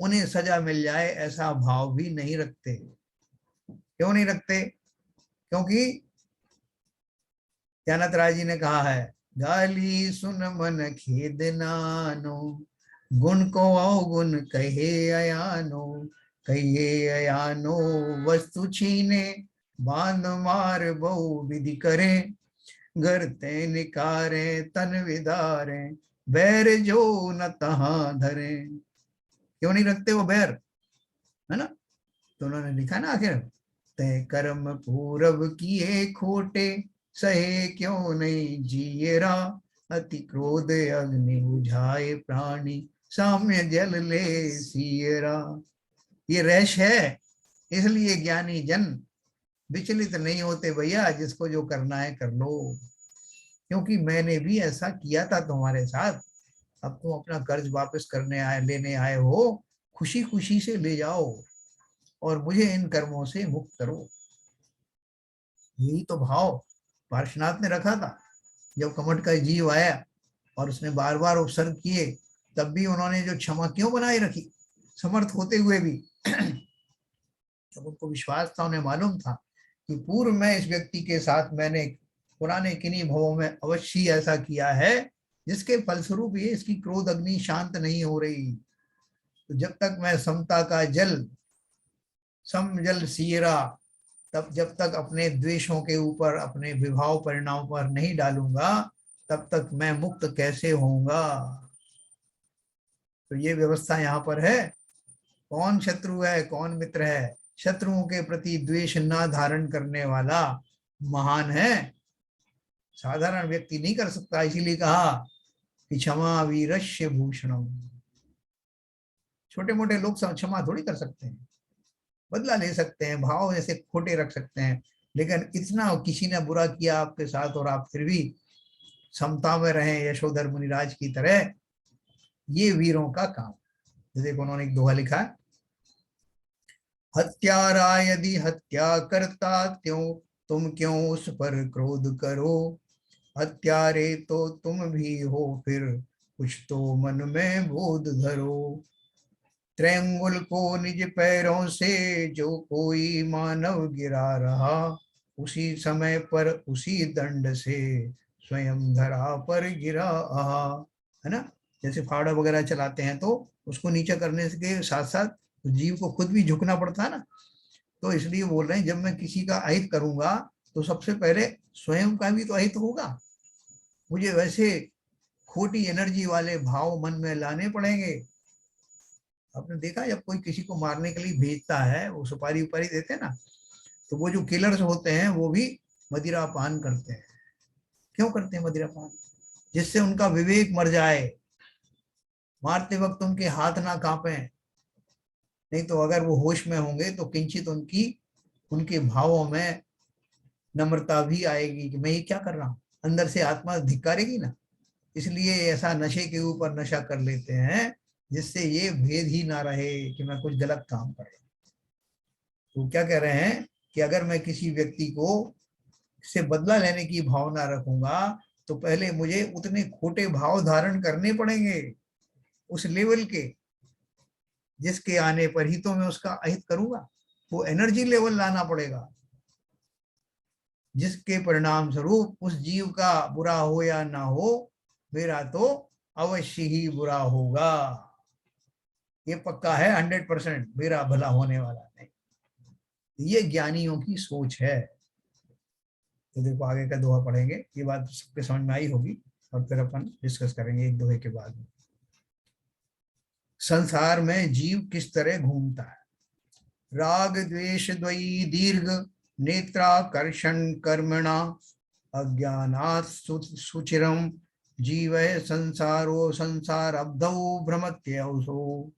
उन्हें सजा मिल जाए ऐसा भाव भी नहीं रखते। क्यों नहीं रखते? क्योंकि ज्ञानत राय जी ने कहा है, गाली सुन मन खेद नानो, गुण को अवगुण कहे अयानो, कहिए अयानो वस्तु छीने, बांध मार बहु विधि करे, घर ते निकारे तन विदारे, बैर जो न तहां धरे। क्यों नहीं रखते वो बैर, है ना? तो उन्होंने लिखा ना आखिर, तय कर्म पूरब किए खोटे, सहे क्यों नहीं जिएरा, अति क्रोध अग्नि बुझाए प्राणी, साम्य जल ले सियरा। ये रैश है, इसलिए ज्ञानी जन विचलित नहीं होते भैया, जिसको जो करना है कर लो, क्योंकि मैंने भी ऐसा किया था तुम्हारे साथ। अब तुम अपना कर्ज वापस करने आए, लेने आए हो, खुशी खुशी से ले जाओ और मुझे इन कर्मों से मुक्त करो। यही तो भाव पार्श्वनाथ ने रखा था। जब कमठ का जीव आया और उसने बार बार उपसर्ग किए, तब भी उन्होंने जो क्षमा क्यों बनाए रखी, समर्थ होते हुए भी। जब उनको विश्वास था, उन्हें मालूम था कि पूर्व में इस व्यक्ति के साथ मैंने पुराने किन्हीं भवों में अवश्य ऐसा किया है, जिसके फलस्वरूप ये इसकी क्रोध अग्नि शांत नहीं हो रही। तो जब तक मैं समता का जल, सम जल सीरा, तब जब तक अपने द्वेषों के ऊपर, अपने विभाव परिणाम पर नहीं डालूंगा, तब तक मैं मुक्त कैसे होऊंगा? तो ये व्यवस्था यहाँ पर है। कौन शत्रु है, कौन मित्र है? शत्रुओं के प्रति द्वेष ना धारण करने वाला महान है, साधारण व्यक्ति नहीं कर सकता। इसीलिए कहा कि क्षमा वीरस्य भूषणम। छोटे मोटे लोग क्षमा थोड़ी कर सकते हैं, बदला ले सकते हैं, भाव ऐसे खोटे रख सकते हैं, लेकिन इतना किसी ने बुरा किया आपके साथ और आप फिर भी समता में रहें यशोधर मुनिराज की तरह, ये वीरों का काम। देखो उन्होंने एक दोहा लिखा है, हत्यारा यदि हत्या करता त्यों, तुम क्यों उस पर क्रोध करो, हत्यारे तो तुम भी हो फिर, कुछ तो मन में बोध धरो। त्रैंगुल को निज पैरों से जो कोई मानव गिरा रहा, उसी समय पर उसी दंड से स्वयं धरा पर गिरा आहा। है ना? जैसे फावड़ा वगैरह चलाते हैं तो उसको नीचे करने के साथ साथ जीव को खुद भी झुकना पड़ता है ना। तो इसलिए बोल रहे हैं, जब मैं किसी का अहित करूंगा तो सबसे पहले स्वयं का भी तो अहित होगा। मुझे वैसे खोटी एनर्जी वाले भाव मन में लाने पड़ेंगे। आपने देखा जब कोई किसी को मारने के लिए भेजता है, वो सुपारी उपारी देते हैं ना, तो वो जो किलर्स होते हैं वो भी मदिरा पान करते हैं। क्यों करते हैं मदिरा पान? जिससे उनका विवेक मर जाए, मारते वक्त उनके हाथ ना कांपे। नहीं तो अगर वो होश में होंगे तो किंचित उनकी उनके भावों में नम्रता भी आएगी कि मैं ये क्या कर रहा हूँ, अंदर से आत्मा धिक्कारेगी ना। इसलिए ऐसा नशे के ऊपर नशा कर लेते हैं जिससे ये भेद ही ना रहे कि मैं कुछ गलत काम कर रहा हूँ। तो क्या कह रहे हैं कि अगर मैं किसी व्यक्ति को से बदला लेने की भावना रखूंगा तो पहले मुझे उतने खोटे भाव धारण करने पड़ेंगे उस लेवल के, जिसके आने पर ही तो मैं उसका अहित करूंगा। वो एनर्जी लेवल लाना पड़ेगा जिसके परिणाम स्वरूप उस जीव का बुरा हो या ना हो, मेरा तो अवश्य ही बुरा होगा। ये पक्का है, 100% मेरा भला होने वाला नहीं। ये ज्ञानियों की सोच है। तो देखो आगे का दोहा पढ़ेंगे, ये बात सबके समझ में आई होगी और फिर अपन डिस्कस करेंगे एक दोहे के बाद। संसार में जीव किस तरह घूमता है। राग द्वेष द्वयी दीर्घ नेत्राकर्षण कर्मणा अज्ञानात् सुचिरम जीव संसारो संसार अब्धौ भ्रमत्यसो।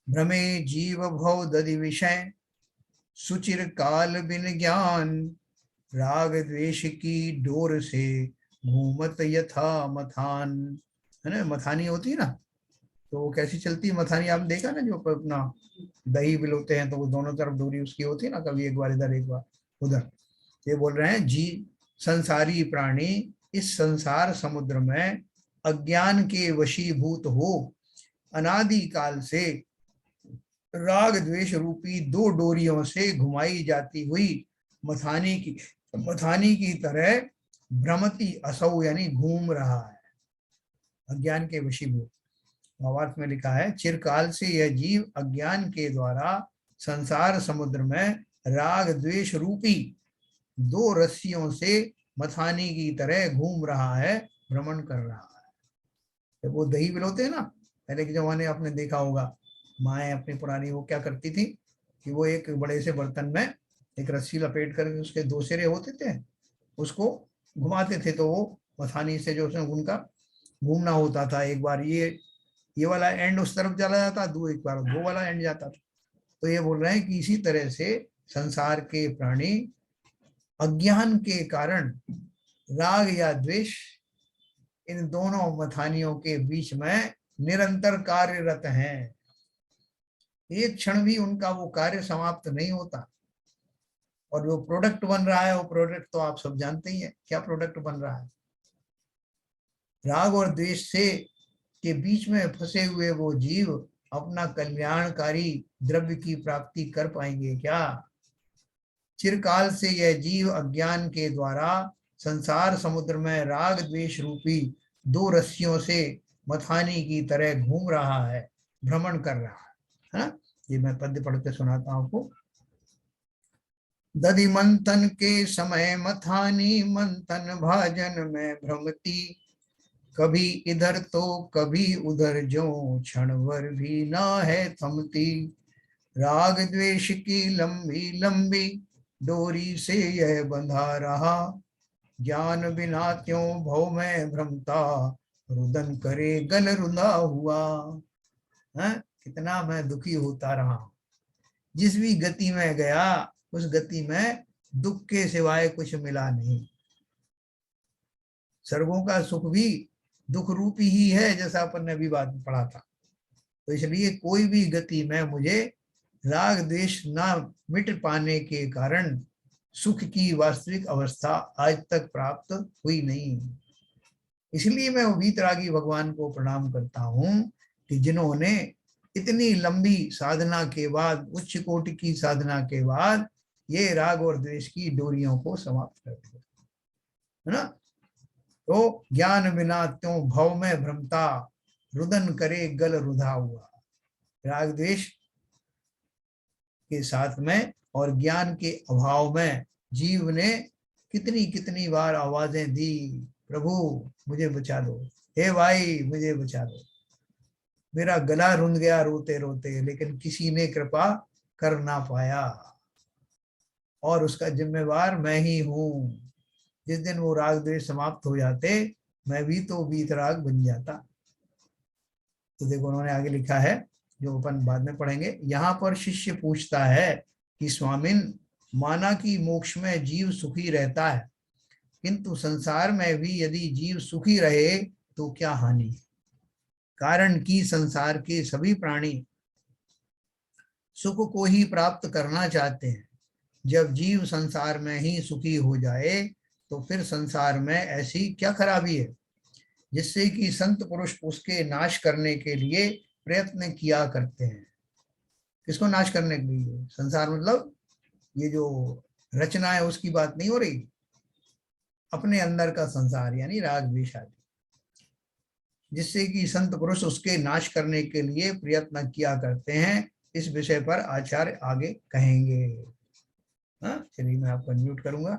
भ्रमे जीव भव दधि विषय सुचिर काल बिन ज्ञान। राग द्वेष की डोर से घूमत यथा मथान। है ना, मथानी होती है ना, तो वो कैसी चलती है मथानी, आपने देखा ना, जो अपना दही बिलोते हैं तो वो दोनों तरफ डोरी उसकी होती है ना, कभी एक बार इधर एक बार उधर। ये बोल रहे हैं जी संसारी प्राणी इस संसार समुद्र में अज्ञान के वशीभूत हो अनादि काल से राग द्वेष रूपी दो डोरियों से घुमाई जाती हुई मथानी की तरह भ्रमति असौ यानी घूम रहा है, अज्ञान के वशीभूत। भावार्थ में लिखा है चिरकाल से यह जीव अज्ञान के द्वारा संसार समुद्र में राग द्वेष रूपी दो रस्सियों से मथानी की तरह घूम रहा है, भ्रमण कर रहा है। जब वो दही बिलोते हैं ना, पहले के जमाने आपने देखा होगा, माएँ अपनी पुरानी वो क्या करती थी कि वो एक बड़े से बर्तन में एक रस्सी लपेट कर उसके दो सिरे होते थे, उसको घुमाते थे तो वो मथानी से जो उसमें उनका घूमना होता था। एक बार ये वाला एंड उस तरफ चला जाता, एक बार वो वाला एंड जाता था। तो ये बोल रहे हैं कि इसी तरह से संसार के प्राणी अज्ञान के कारण राग या द्वेष इन दोनों मथानियों के बीच में निरंतर कार्यरत हैं। एक क्षण भी उनका वो कार्य समाप्त नहीं होता। और जो प्रोडक्ट बन रहा है वो प्रोडक्ट तो आप सब जानते ही हैं, क्या प्रोडक्ट बन रहा है। राग और द्वेष से के बीच में फंसे हुए वो जीव अपना कल्याणकारी द्रव्य की प्राप्ति कर पाएंगे क्या? चिरकाल से यह जीव अज्ञान के द्वारा संसार समुद्र में राग द्वेष रूपी दो रस्सियों से मथानी की तरह घूम रहा है, भ्रमण कर रहा है ना? ये मैं पद्य पढ़ के सुनाता हूं आपको। दधि मंथन के समय मथानी मंथन भाजन में भ्रमती, कभी इधर तो कभी उधर जो क्षण भर भी ना है थमती। राग द्वेष की लंबी लंबी डोरी से यह बंधा रहा, ज्ञान बिना त्यों भव में भ्रमता, रुदन करे गल रुंधा हुआ। है कितना मैं दुखी होता रहा, जिस भी गति में गया उस गति में दुख के सिवाय कुछ मिला नहीं। स्वर्गों का सुख भी दुख रूपी ही है, जैसा अपन ने अभी बात पढ़ा था। तो इसलिए कोई भी गति में मुझे राग द्वेष ना मिट पाने के कारण सुख की वास्तविक अवस्था आज तक प्राप्त हुई नहीं। इसलिए मैं वीतरागी भगवान को प्रणाम करता हूं कि जिन्होंने इतनी लंबी साधना के बाद, उच्च कोटि की साधना के बाद ये राग और द्वेष की डोरियों को समाप्त कर दिया, है ना। तो ज्ञान बिना त्यों भव में भ्रमता, रुदन करे गल रुधा हुआ। राग द्वेष के साथ में और ज्ञान के अभाव में जीव ने कितनी कितनी बार आवाजें दी, प्रभु मुझे बचा लो, हे भाई मुझे बचा लो। मेरा गला रुंध गया रोते रोते, लेकिन किसी ने कृपा कर ना पाया। और उसका जिम्मेवार मैं ही हूँ। जिस दिन वो राग द्वेष समाप्त हो जाते, मैं भी तो वीतराग बन जाता। तो देखो उन्होंने आगे लिखा है, जो अपन बाद में पढ़ेंगे। यहाँ पर शिष्य पूछता है कि स्वामिन, माना कि मोक्ष में जीव सुखी रहता है, किंतु संसार में भी यदि जीव सुखी रहे तो क्या हानि है? कारण कि संसार के सभी प्राणी सुख को ही प्राप्त करना चाहते हैं। जब जीव संसार में ही सुखी हो जाए तो फिर संसार में ऐसी क्या खराबी है जिससे कि संत पुरुष उसके नाश करने के लिए प्रयत्न किया करते हैं। किसको नाश करने के लिए? संसार मतलब ये जो रचना है उसकी बात नहीं हो रही, अपने अंदर का संसार यानी राग द्वेष आदि, जिससे कि संत पुरुष उसके नाश करने के लिए प्रयत्न किया करते हैं। इस विषय पर आचार्य आगे कहेंगे। हाँ, चलिए मैं आपको म्यूट करूंगा।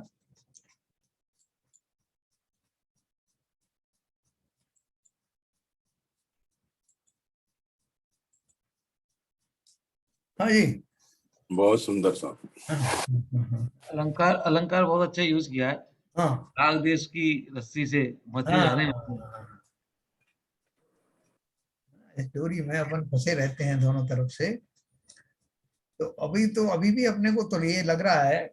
हाँ जी।
बहुत सुंदर सा।
हाँ
अलंकार अलंकार बहुत अच्छा यूज किया है।
हाँ
राग देश की रस्सी से मछली जाने
स्टोरी में अपन फंसे रहते हैं दोनों तरफ से। तो अभी भी अपने को तो ये लग रहा है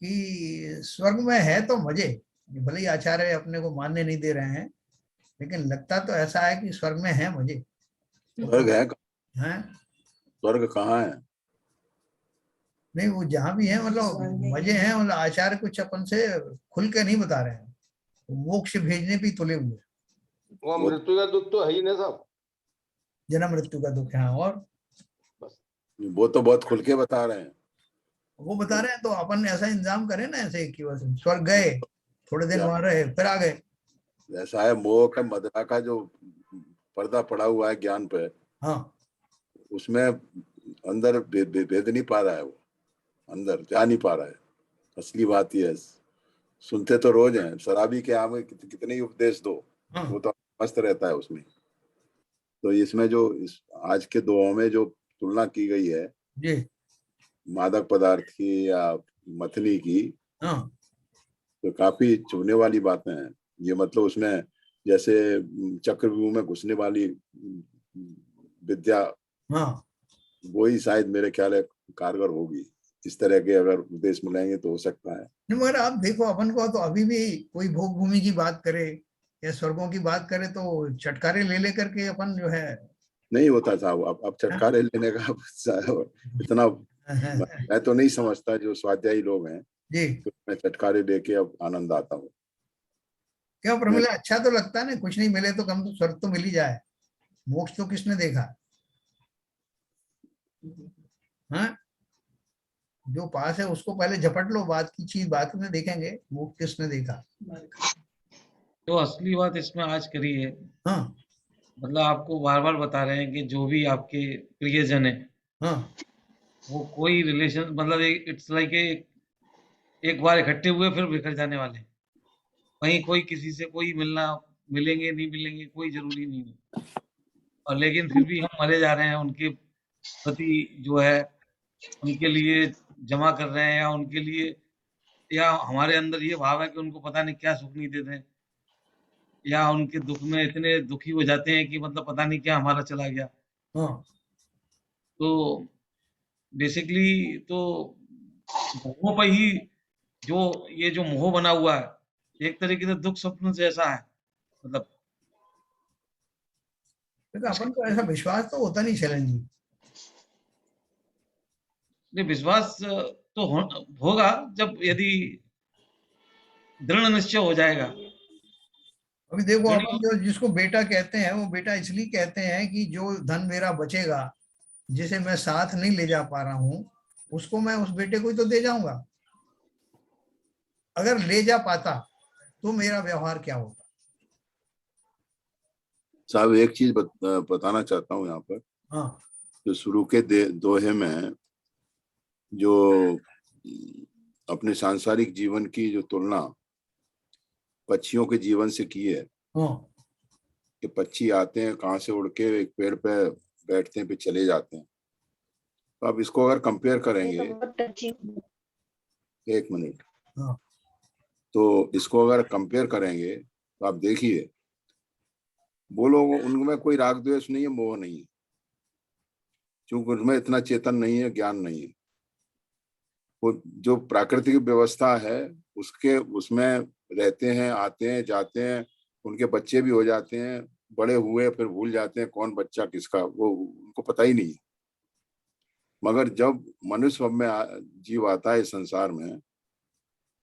कि स्वर्ग में है तो मजे। भले ही आचार्य अपने को मानने नहीं दे रहे हैं, लेकिन लगता तो ऐसा है कि स्वर्ग में है मजे।
स्वर्ग है?
हैं?
स्वर्ग कहाँ है?
नहीं, वो जहां भी है मतलब मजे हैं, मतलब आचार्य कुछ अपन से खुल के नहीं बता रहे हैं, मोक्ष भेजने पे तुले हुए।
वो मृत्यु का दुख तो है ही ना साहब।
जन्म मृत्यु का दुख है। और
वो तो बहुत खुल के बता रहे हैं।
वो बता रहे हैं तो अपन ऐसा इंतजाम करें ना, ऐसे कि बस स्वर्ग गए, थोड़े दिन वहां रहे, फिर आ गए।
ऐसा है, मोह का मदरा का जो पर्दा पड़ा हुआ है ज्ञान पे,
हाँ
उसमें अंदर भेद नहीं पा रहा है, वो अंदर जा नहीं पा रहा है। असली बात यह है, सुनते तो रोज हैं, शराबी के आम कितने ही उपदेश दो,
हाँ
वो तो मस्त रहता है उसमें। तो इसमें जो आज के दुआओं में जो तुलना की गई है
जी।
मादक पदार्थ की या मथनी की,
हाँ
तो काफी चुभने वाली बातें हैं ये। मतलब उसमें जैसे चक्रव्यूह में घुसने वाली विद्या,
हाँ
वही शायद मेरे ख्याल है कारगर होगी। इस तरह के अगर उपदेश मिलेंगे तो हो सकता है।
नहीं, मगर आप देखो अपन को तो अभी भी कोई भोग भूमि की बात करे या स्वर्गों की बात करे तो चटकारे ले लेकर के अपन जो है।
नहीं होता साहब, अब छटकारे लेने का इतना मैं तो नहीं समझता। जो स्वाध्यायी लोग हैं
जी।
तो मैं चटकारे लेके अब आनंद आता हूँ।
क्यों
मैं
प्रमिला, अच्छा तो लगता है ना, कुछ नहीं मिले तो कम तो स्वर्ग तो मिल ही जाए। मोक्ष तो किसने देखा? हाँ, जो पास है उसको पहले झपट लो, बात की चीज बाद में देखेंगे। मोक्ष किसने देखा?
तो असली बात इसमें आज करी है।
हाँ
मतलब आपको बार बार बता रहे हैं कि जो भी आपके प्रियजन है,
हाँ
वो कोई रिलेशन मतलब इट्स लाइक एक बार इकट्ठे हुए फिर बिखर जाने वाले। कहीं कोई किसी से कोई मिलेंगे नहीं मिलेंगे कोई जरूरी नहीं है। और लेकिन फिर भी हम मरे जा रहे हैं उनके प्रति जो है, उनके लिए जमा कर रहे हैं, या उनके लिए, या हमारे अंदर ये भाव है कि उनको पता नहीं क्या सुख नहीं देते हैं, या उनके दुख में इतने दुखी हो जाते हैं कि मतलब पता नहीं क्या हमारा चला गया।
हाँ।
तो बेसिकली तो मोह पर ही जो ये जो मोह बना हुआ है, एक तरीके से दुख स्वप्न जैसा है। मतलब
देखो अपन को ऐसा विश्वास तो होता नहीं शरण जी।
ये विश्वास तो होगा जब यदि दृढ़ निश्चय हो जाएगा।
अभी देखो
दृढ़
अपन जो जिसको बेटा कहते हैं, वो बेटा इसलिए कहते हैं कि जो धन मेरा बचेगा, जिसे मैं साथ नहीं ले जा पा रहा हूं, उसको मैं उस बेटे को ही तो दे जाऊंगा। अगर ले जा पाता तो मेरा व्यवहार क्या होता?
साहब एक चीज बताना चाहता हूँ यहाँ पर।
हाँ
जो शुरू के दोहे में जो अपने सांसारिक जीवन की जो तुलना पक्षियों के जीवन से की है,
हाँ
कि पक्षी आते हैं कहाँ से उड़ के एक पेड़ पे बैठते हैं फिर चले जाते हैं। तो आप इसको अगर कंपेयर करेंगे एक मिनट।
हाँ।
तो इसको अगर कंपेयर करेंगे तो आप देखिए, वो लोग, उनमें कोई राग द्वेष नहीं है, मोह नहीं है, क्योंकि उनमें इतना चेतन नहीं है, ज्ञान नहीं है। वो जो प्राकृतिक व्यवस्था है उसके उसमें रहते हैं, आते हैं, जाते हैं, उनके बच्चे भी हो जाते हैं, बड़े हुए फिर भूल जाते हैं कौन बच्चा किसका, वो उनको पता ही नहीं है। मगर जब मनुष्य में जीव आता है इस संसार में,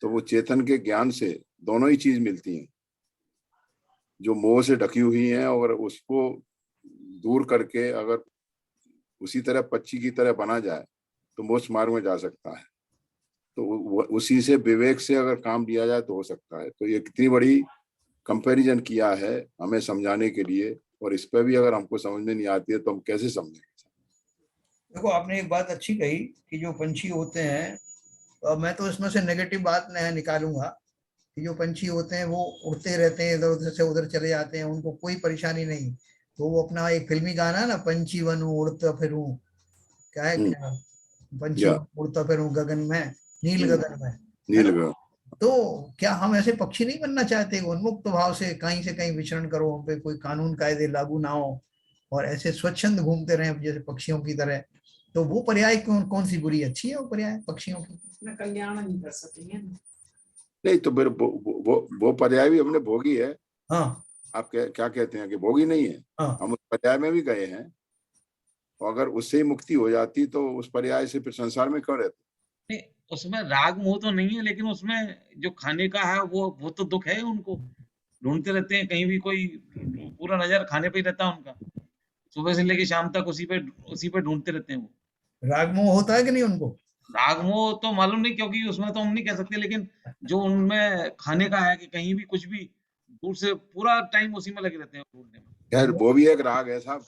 तो वो चेतन के ज्ञान से दोनों ही चीज मिलती हैं, जो मोह से ढकी हुई हैं, और उसको दूर करके अगर उसी तरह पक्षी की तरह बना जाए तो मोक्ष मार्ग में जा सकता है। तो उसी से विवेक से अगर काम लिया जाए तो हो सकता है। तो ये कितनी बड़ी कंपैरिजन किया है हमें समझाने के लिए, और इस पर भी अगर हमको समझ में नहीं आती है तो हम कैसे समझेंगे।
देखो, आपने एक बात अच्छी कही कि जो पंछी होते हैं, मैं तो इसमें से नेगेटिव बात निकालूंगा कि जो पंछी होते हैं वो उड़ते रहते हैं, इधर उधर से उधर चले जाते हैं, उनको कोई परेशानी नहीं। तो वो अपना एक फिल्मी गाना है ना, पंछी बनूं उड़ता फिरूं, क्या है, क्या पंछी
या
उड़ता फिरूं गगन में, नील गगन में, है
नील
ना। तो क्या हम ऐसे पक्षी नहीं बनना चाहते, उन्मुक्त भाव से कहीं विचरण करो, हम पे कोई कानून कायदे लागू ना हो और ऐसे स्वच्छंद घूमते रहे जैसे पक्षियों की तरह। तो वो पर्याय कौन सी बुरी, अच्छी है वो पर्याय पक्षियों की।
अपना कल्याण नहीं कर सकेंगे।
नहीं तो फिर वो पर्याय भी हमने भोगी है।
हाँ
आप क्या कहते हैं कि भोगी नहीं है?
हाँ।
हम उस पर्याय में भी गए हैं, और अगर उससे ही मुक्ति हो जाती तो उस पर्याय से फिर संसार में क्यों रहते?
नहीं, उसमें राग मोह तो नहीं है, लेकिन उसमें जो खाने का है वो तो दुख है उनको। ढूंढते रहते हैं कहीं भी, कोई पूरा नजर खाने पे ही रहता है उनका। सुबह से लेके शाम तक उसी पे ढूंढते रहते हैं वो।
राग मोह होता है कि नहीं उनको?
राग मोह तो मालूम नहीं, क्योंकि उसमें तो हम नहीं कह सकते, लेकिन जो उनमें खाने का है कि कहीं भी कुछ भी दूर से पूरा टाइम उसी में लगे रहते हैं ढूंढने में।
खैर वो भी एक राग है साहब।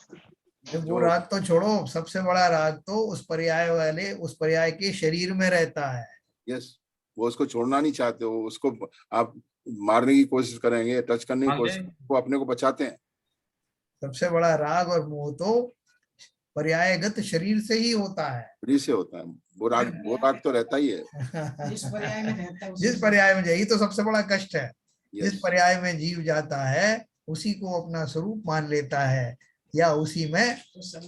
वो राग तो छोड़ो, सबसे बड़ा राग तो उस पर्याय के शरीर में रहता है।
यस, वो उसको छोड़ना नहीं चाहते, वो उसको आप मारने की कोशिश करेंगे, टच करने की
भाग
कोशिश,
जाए।
वो अपने को बचाते हैं।
सबसे बड़ा राग और मोह तो पर्यायगत शरीर से ही होता है।
फ्री से होता है। वो राग तो रहता ही है।
जिस पर्याय में रहता है
जिस पर्याय में, यही तो सबसे बड़ा कष्ट है। जिस
यस,
पर्याय में जीव जाता है उसी को अपना स्वरूप मान लेता है, या उसी में
तो सब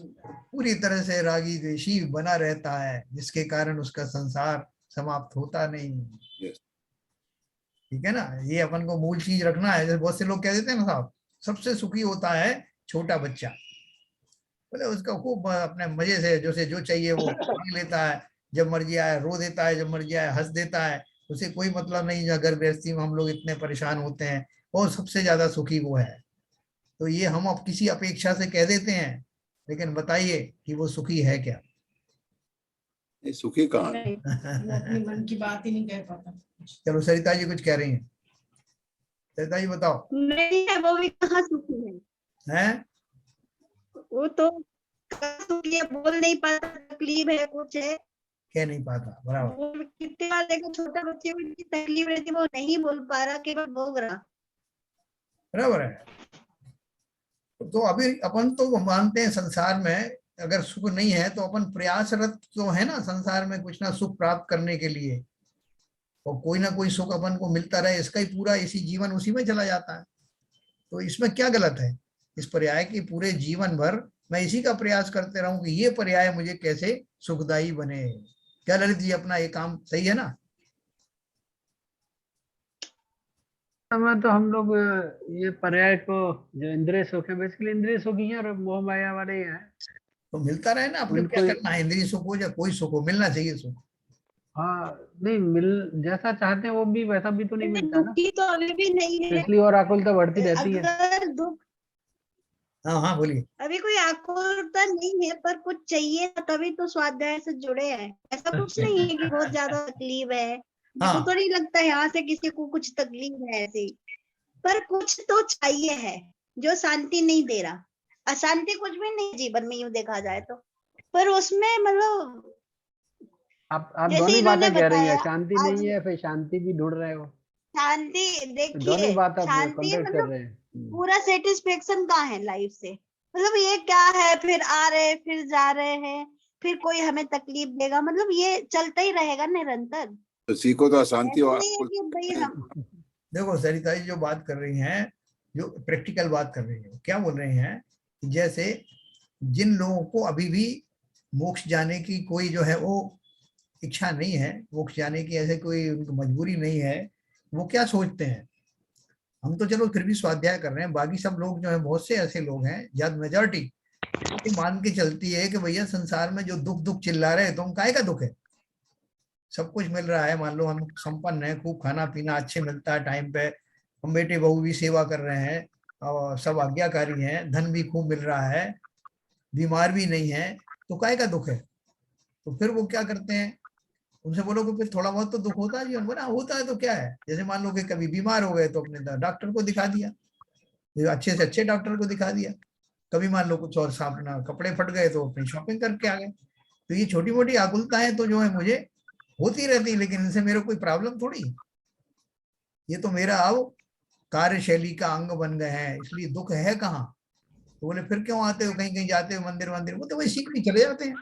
पूरी तरह से रागी द्वेषी बना रहता है, जिसके कारण उसका संसार समाप्त होता नहीं।
यस।
ठीक है ना, ये अपन को मूल चीज रखना है। जैसे बहुत से लोग कह देते हैं ना साहब, सबसे सुखी होता है छोटा बच्चा, बोले उसका खूब अपने मजे से जो चाहिए वो मांग लेता है, जब मर्जी आए रो देता है, जब मर्जी आए हंस देता है, उसे कोई मतलब नहीं। अगर गृहस्थी में हम लोग इतने परेशान होते हैं, और सबसे ज्यादा सुखी वो है। तो ये हम अब किसी अपेक्षा से कह देते हैं, लेकिन बताइए कि वो सुखी है क्या?
नहीं, सुखी कहाँ है?
नहीं, वो अपनी मन की बात ही नहीं कह पाता।
चलो सरिता जी कुछ कह रही हैं, सरिता जी बताओ।
नहीं है, वो भी कहाँ सुखी है।
हैं?
वो तो कहाँ सुखी है, बोल नहीं पाता, तकलीफ है, कुछ है।
कह नहीं पाता, बराबर।
वो कितने बार देखो, छोटा बच्चे को इतनी तकलीफ रहती है, वो नहीं बोल पा रहा, केवल भोग रहा।
बराबर है। तो अभी अपन तो मानते हैं संसार में अगर सुख नहीं है तो अपन प्रयासरत तो है ना संसार में कुछ ना सुख प्राप्त करने के लिए, और कोई ना कोई सुख अपन को मिलता रहे, इसका ही पूरा इसी जीवन उसी में चला जाता है। तो इसमें क्या गलत है? इस पर्याय के पूरे जीवन भर मैं इसी का प्रयास करते रहूं कि ये पर्याय मुझे कैसे सुखदायी बने। क्या ललित जी, अपना ये काम सही है ना?
समय तो हम लोग ये पर्याय को, जो इंद्रिय सुख है, बेसिकली इंद्रिय सुख ही है और मोह माया वाले ही हैं,
तो मिलता रहे ना, अपने क्या
उनको
करना है, इंद्रिय सुख हो या कोई सुख हो, मिलना चाहिए सुख।
हाँ नहीं मिल, जैसा चाहते हैं वो भी वैसा भी तो नहीं मिलता ना,
दुखी तो अभी भी नहीं
तो
है।
इसलिए और आकुलता बढ़ती रहती है।
अगर दुख,
हाँ हाँ बोलिए।
अभी कोई आकुलता नहीं है, पर कुछ चाहिए, तभी तो स्वाध्याय से जुड़े हैं। ऐसा कुछ नहीं है कि बहुत ज्यादा तकलीफ है। मेरे को
हाँ
तो नहीं लगता यहाँ से किसी को कुछ तकलीफ है ऐसी, पर कुछ तो चाहिए है जो शांति नहीं दे रहा। अशांति कुछ भी नहीं जीवन में, यूं देखा जाए तो, पर उसमें मतलब
आप
जैसे
दोनों
इन्होंने
बातें कह रही है,
बताया
शांति
आज,
नहीं है फिर शांति भी ढूंढ रहे हो,
शांति
तो दोनों ही
देखिए,
बात आप
शांति
कॉन्ट्रैक्ट कर
मतलब
रहे हैं।
पूरा सेटिस्फेक्शन कहाँ है लाइफ से, मतलब ये क्या है, फिर आ रहे फिर जा रहे हैं, फिर कोई हमें तकलीफ देगा, मतलब ये चलता ही रहेगा निरंतर।
तो सीखो तो अशांति
ऐसा
और
नहीं है कि भाई हम
देखो सरिता जी जो बात कर रही हैं, जो प्रैक्टिकल बात कर रही है, क्या बोल रहे हैं कि जैसे जिन लोगों को अभी भी मोक्ष जाने की कोई जो है वो इच्छा नहीं है, मोक्ष जाने की ऐसे कोई उनको मजबूरी नहीं है, वो क्या सोचते हैं, हम तो चलो फिर भी स्वाध्याय कर रहे हैं, बाकी सब लोग जो है बहुत से ऐसे लोग हैं, ज्यादा मेजॉरिटी ये मान के चलती है कि भैया संसार में जो दुख दुख चिल्ला रहे हैं तो हम काहे का दुख है, सब कुछ मिल रहा है, मान लो हम संपन्न है, खूब खाना पीना अच्छे मिलता है टाइम पे, हम बेटे बहू भी सेवा कर रहे हैं और सब आज्ञाकारी हैं, धन भी खूब मिल रहा है, बीमार भी नहीं है, तो काहे का दुख है। तो फिर वो क्या करते हैं, उनसे बोलो कि फिर थोड़ा बहुत तो दुख होता है जीवन में ना, होता है तो क्या है, जैसे मान लो कि कभी बीमार हो गए तो अपने डॉक्टर को दिखा दिया, अच्छे से अच्छे डॉक्टर को दिखा दिया, कभी मान लो कुछ और अपना कपड़े फट गए तो अपनी शॉपिंग करके आ गए। तो ये छोटी मोटी आकुलताएं तो जो है मुझे होती रहती, लेकिन इनसे मेरे कोई प्रॉब्लम थोड़ी, ये तो मेरा अब कार्यशैली का अंग बन गए हैं, इसलिए दुख है कहाँ। तो बोले फिर क्यों आते हो, कहीं कहीं जाते हो मंदिर मंदिर, वो तो वही सीख भी चले जाते हैं,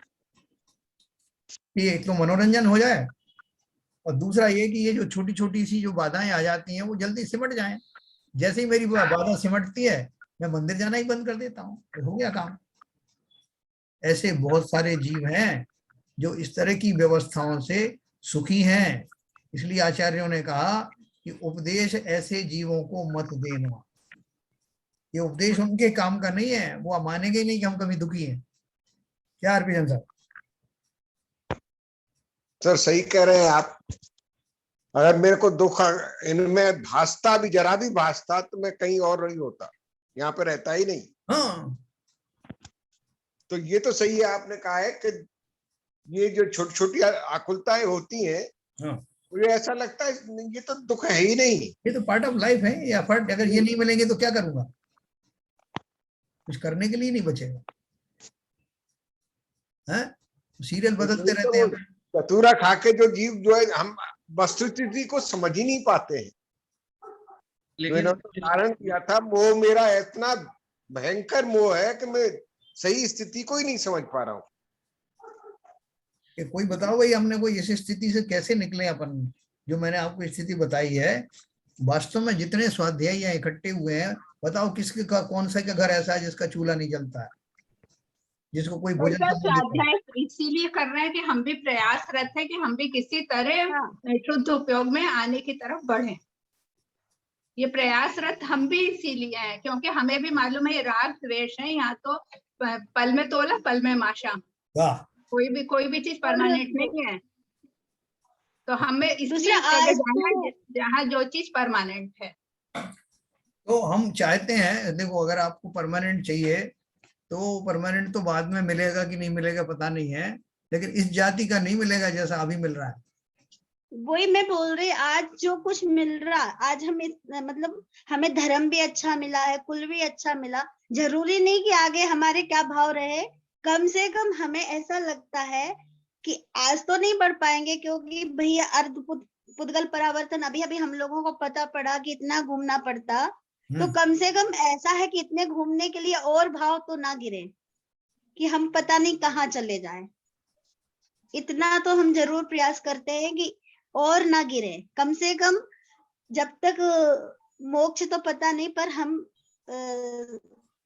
ये एक तो मनोरंजन हो जाए और दूसरा ये कि ये जो छोटी छोटी सी जो बाधाएं आ जाती हैं वो जल्दी सिमट जाएं। जैसे ही मेरी बाधा सिमटती है मैं मंदिर जाना ही बंद कर देता हूँ, तो हो गया काम। ऐसे बहुत सारे जीव हैं जो इस तरह की व्यवस्थाओं से सुखी हैं, इसलिए आचार्यों ने कहा कि उपदेश ऐसे जीवों को मत देना, ये उपदेश उनके काम का नहीं है, वो मानेंगे नहीं कि हम कभी दुखी हैं। क्या हरभजन साहब?
सर सही कह रहे हैं आप। अगर मेरे को दुख इनमें भासता भी, जरा भी भासता, तो मैं कहीं और नहीं होता, यहाँ पे रहता ही नहीं।
हाँ
तो ये तो सही है, आपने कहा है कि ये जो छोटी छोटी आकुलताएं होती हैं,
हाँ,
मुझे ऐसा लगता है ये तो दुख है ही नहीं।
ये तो पार्ट ऑफ लाइफ है, ये एफर्ट, अगर ये नहीं मिलेंगे तो क्या करूंगा, कुछ करने के लिए नहीं बचेगा। हैं, सीरियल बदलते रहते हैं।
चतुरा खा के जो जीव जो है, हम वस्तुस्थिति को समझ ही नहीं पाते हैं।
लेकिन
उदाहरण दिया था, मोह मेरा इतना भयंकर मोह है कि मैं सही स्थिति को ही नहीं समझ पा रहा हूँ।
कि कोई बताओ भाई, हमने कोई इस स्थिति से कैसे निकले अपन, जो मैंने आपको स्थिति बताई है, वास्तव में जितने स्वाध्यायी यहाँ इकट्ठे हुए हैं, बताओ किसके का कौन सा का घर ऐसा है जिसका चूल्हा नहीं जलता है, जिसको कोई भोजन का नहीं मिलता है?
स्वाध्याय इसीलिए कर रहे हैं कि हम भी प्रयासरत है कि हम भी किसी तरह
हाँ।
शुद्ध उपयोग में आने की तरफ बढ़े। ये प्रयासरत हम भी इसीलिए हैं क्योंकि हमें भी मालूम है ये राग द्वेष है, यहाँ तो पल में तोला पल में माशा,
वाह,
कोई भी चीज परमानेंट नहीं है। तो हमें इसलिए
दूसरा
चले
आज
जाना
तो-
है जहाँ जो चीज परमानेंट है।
तो हम चाहते हैं, देखो अगर आपको परमानेंट चाहिए तो परमानेंट तो बाद में मिलेगा कि नहीं मिलेगा पता नहीं है, लेकिन इस जाति का नहीं मिलेगा जैसा अभी मिल रहा है।
वही मैं बोल रही, आज जो कुछ मिल रहा, आज हमें मतलब हमें धर्म भी अच्छा मिला है, कुल भी अच्छा मिला, जरूरी नहीं कि आगे हमारे क्या भाव रहे। कम से कम हमें ऐसा लगता है कि आज तो नहीं बढ़ पाएंगे क्योंकि भैया अर्ध पुद्गल परावर्तन अभी अभी हम लोगों को पता पड़ा कि इतना घूमना पड़ता, तो कम से कम ऐसा है कि इतने घूमने के लिए और भाव तो ना गिरे कि हम पता नहीं कहाँ चले जाएं। इतना तो हम जरूर प्रयास करते हैं कि और ना गिरे, कम से कम जब तक मोक्ष तो पता नहीं, पर हम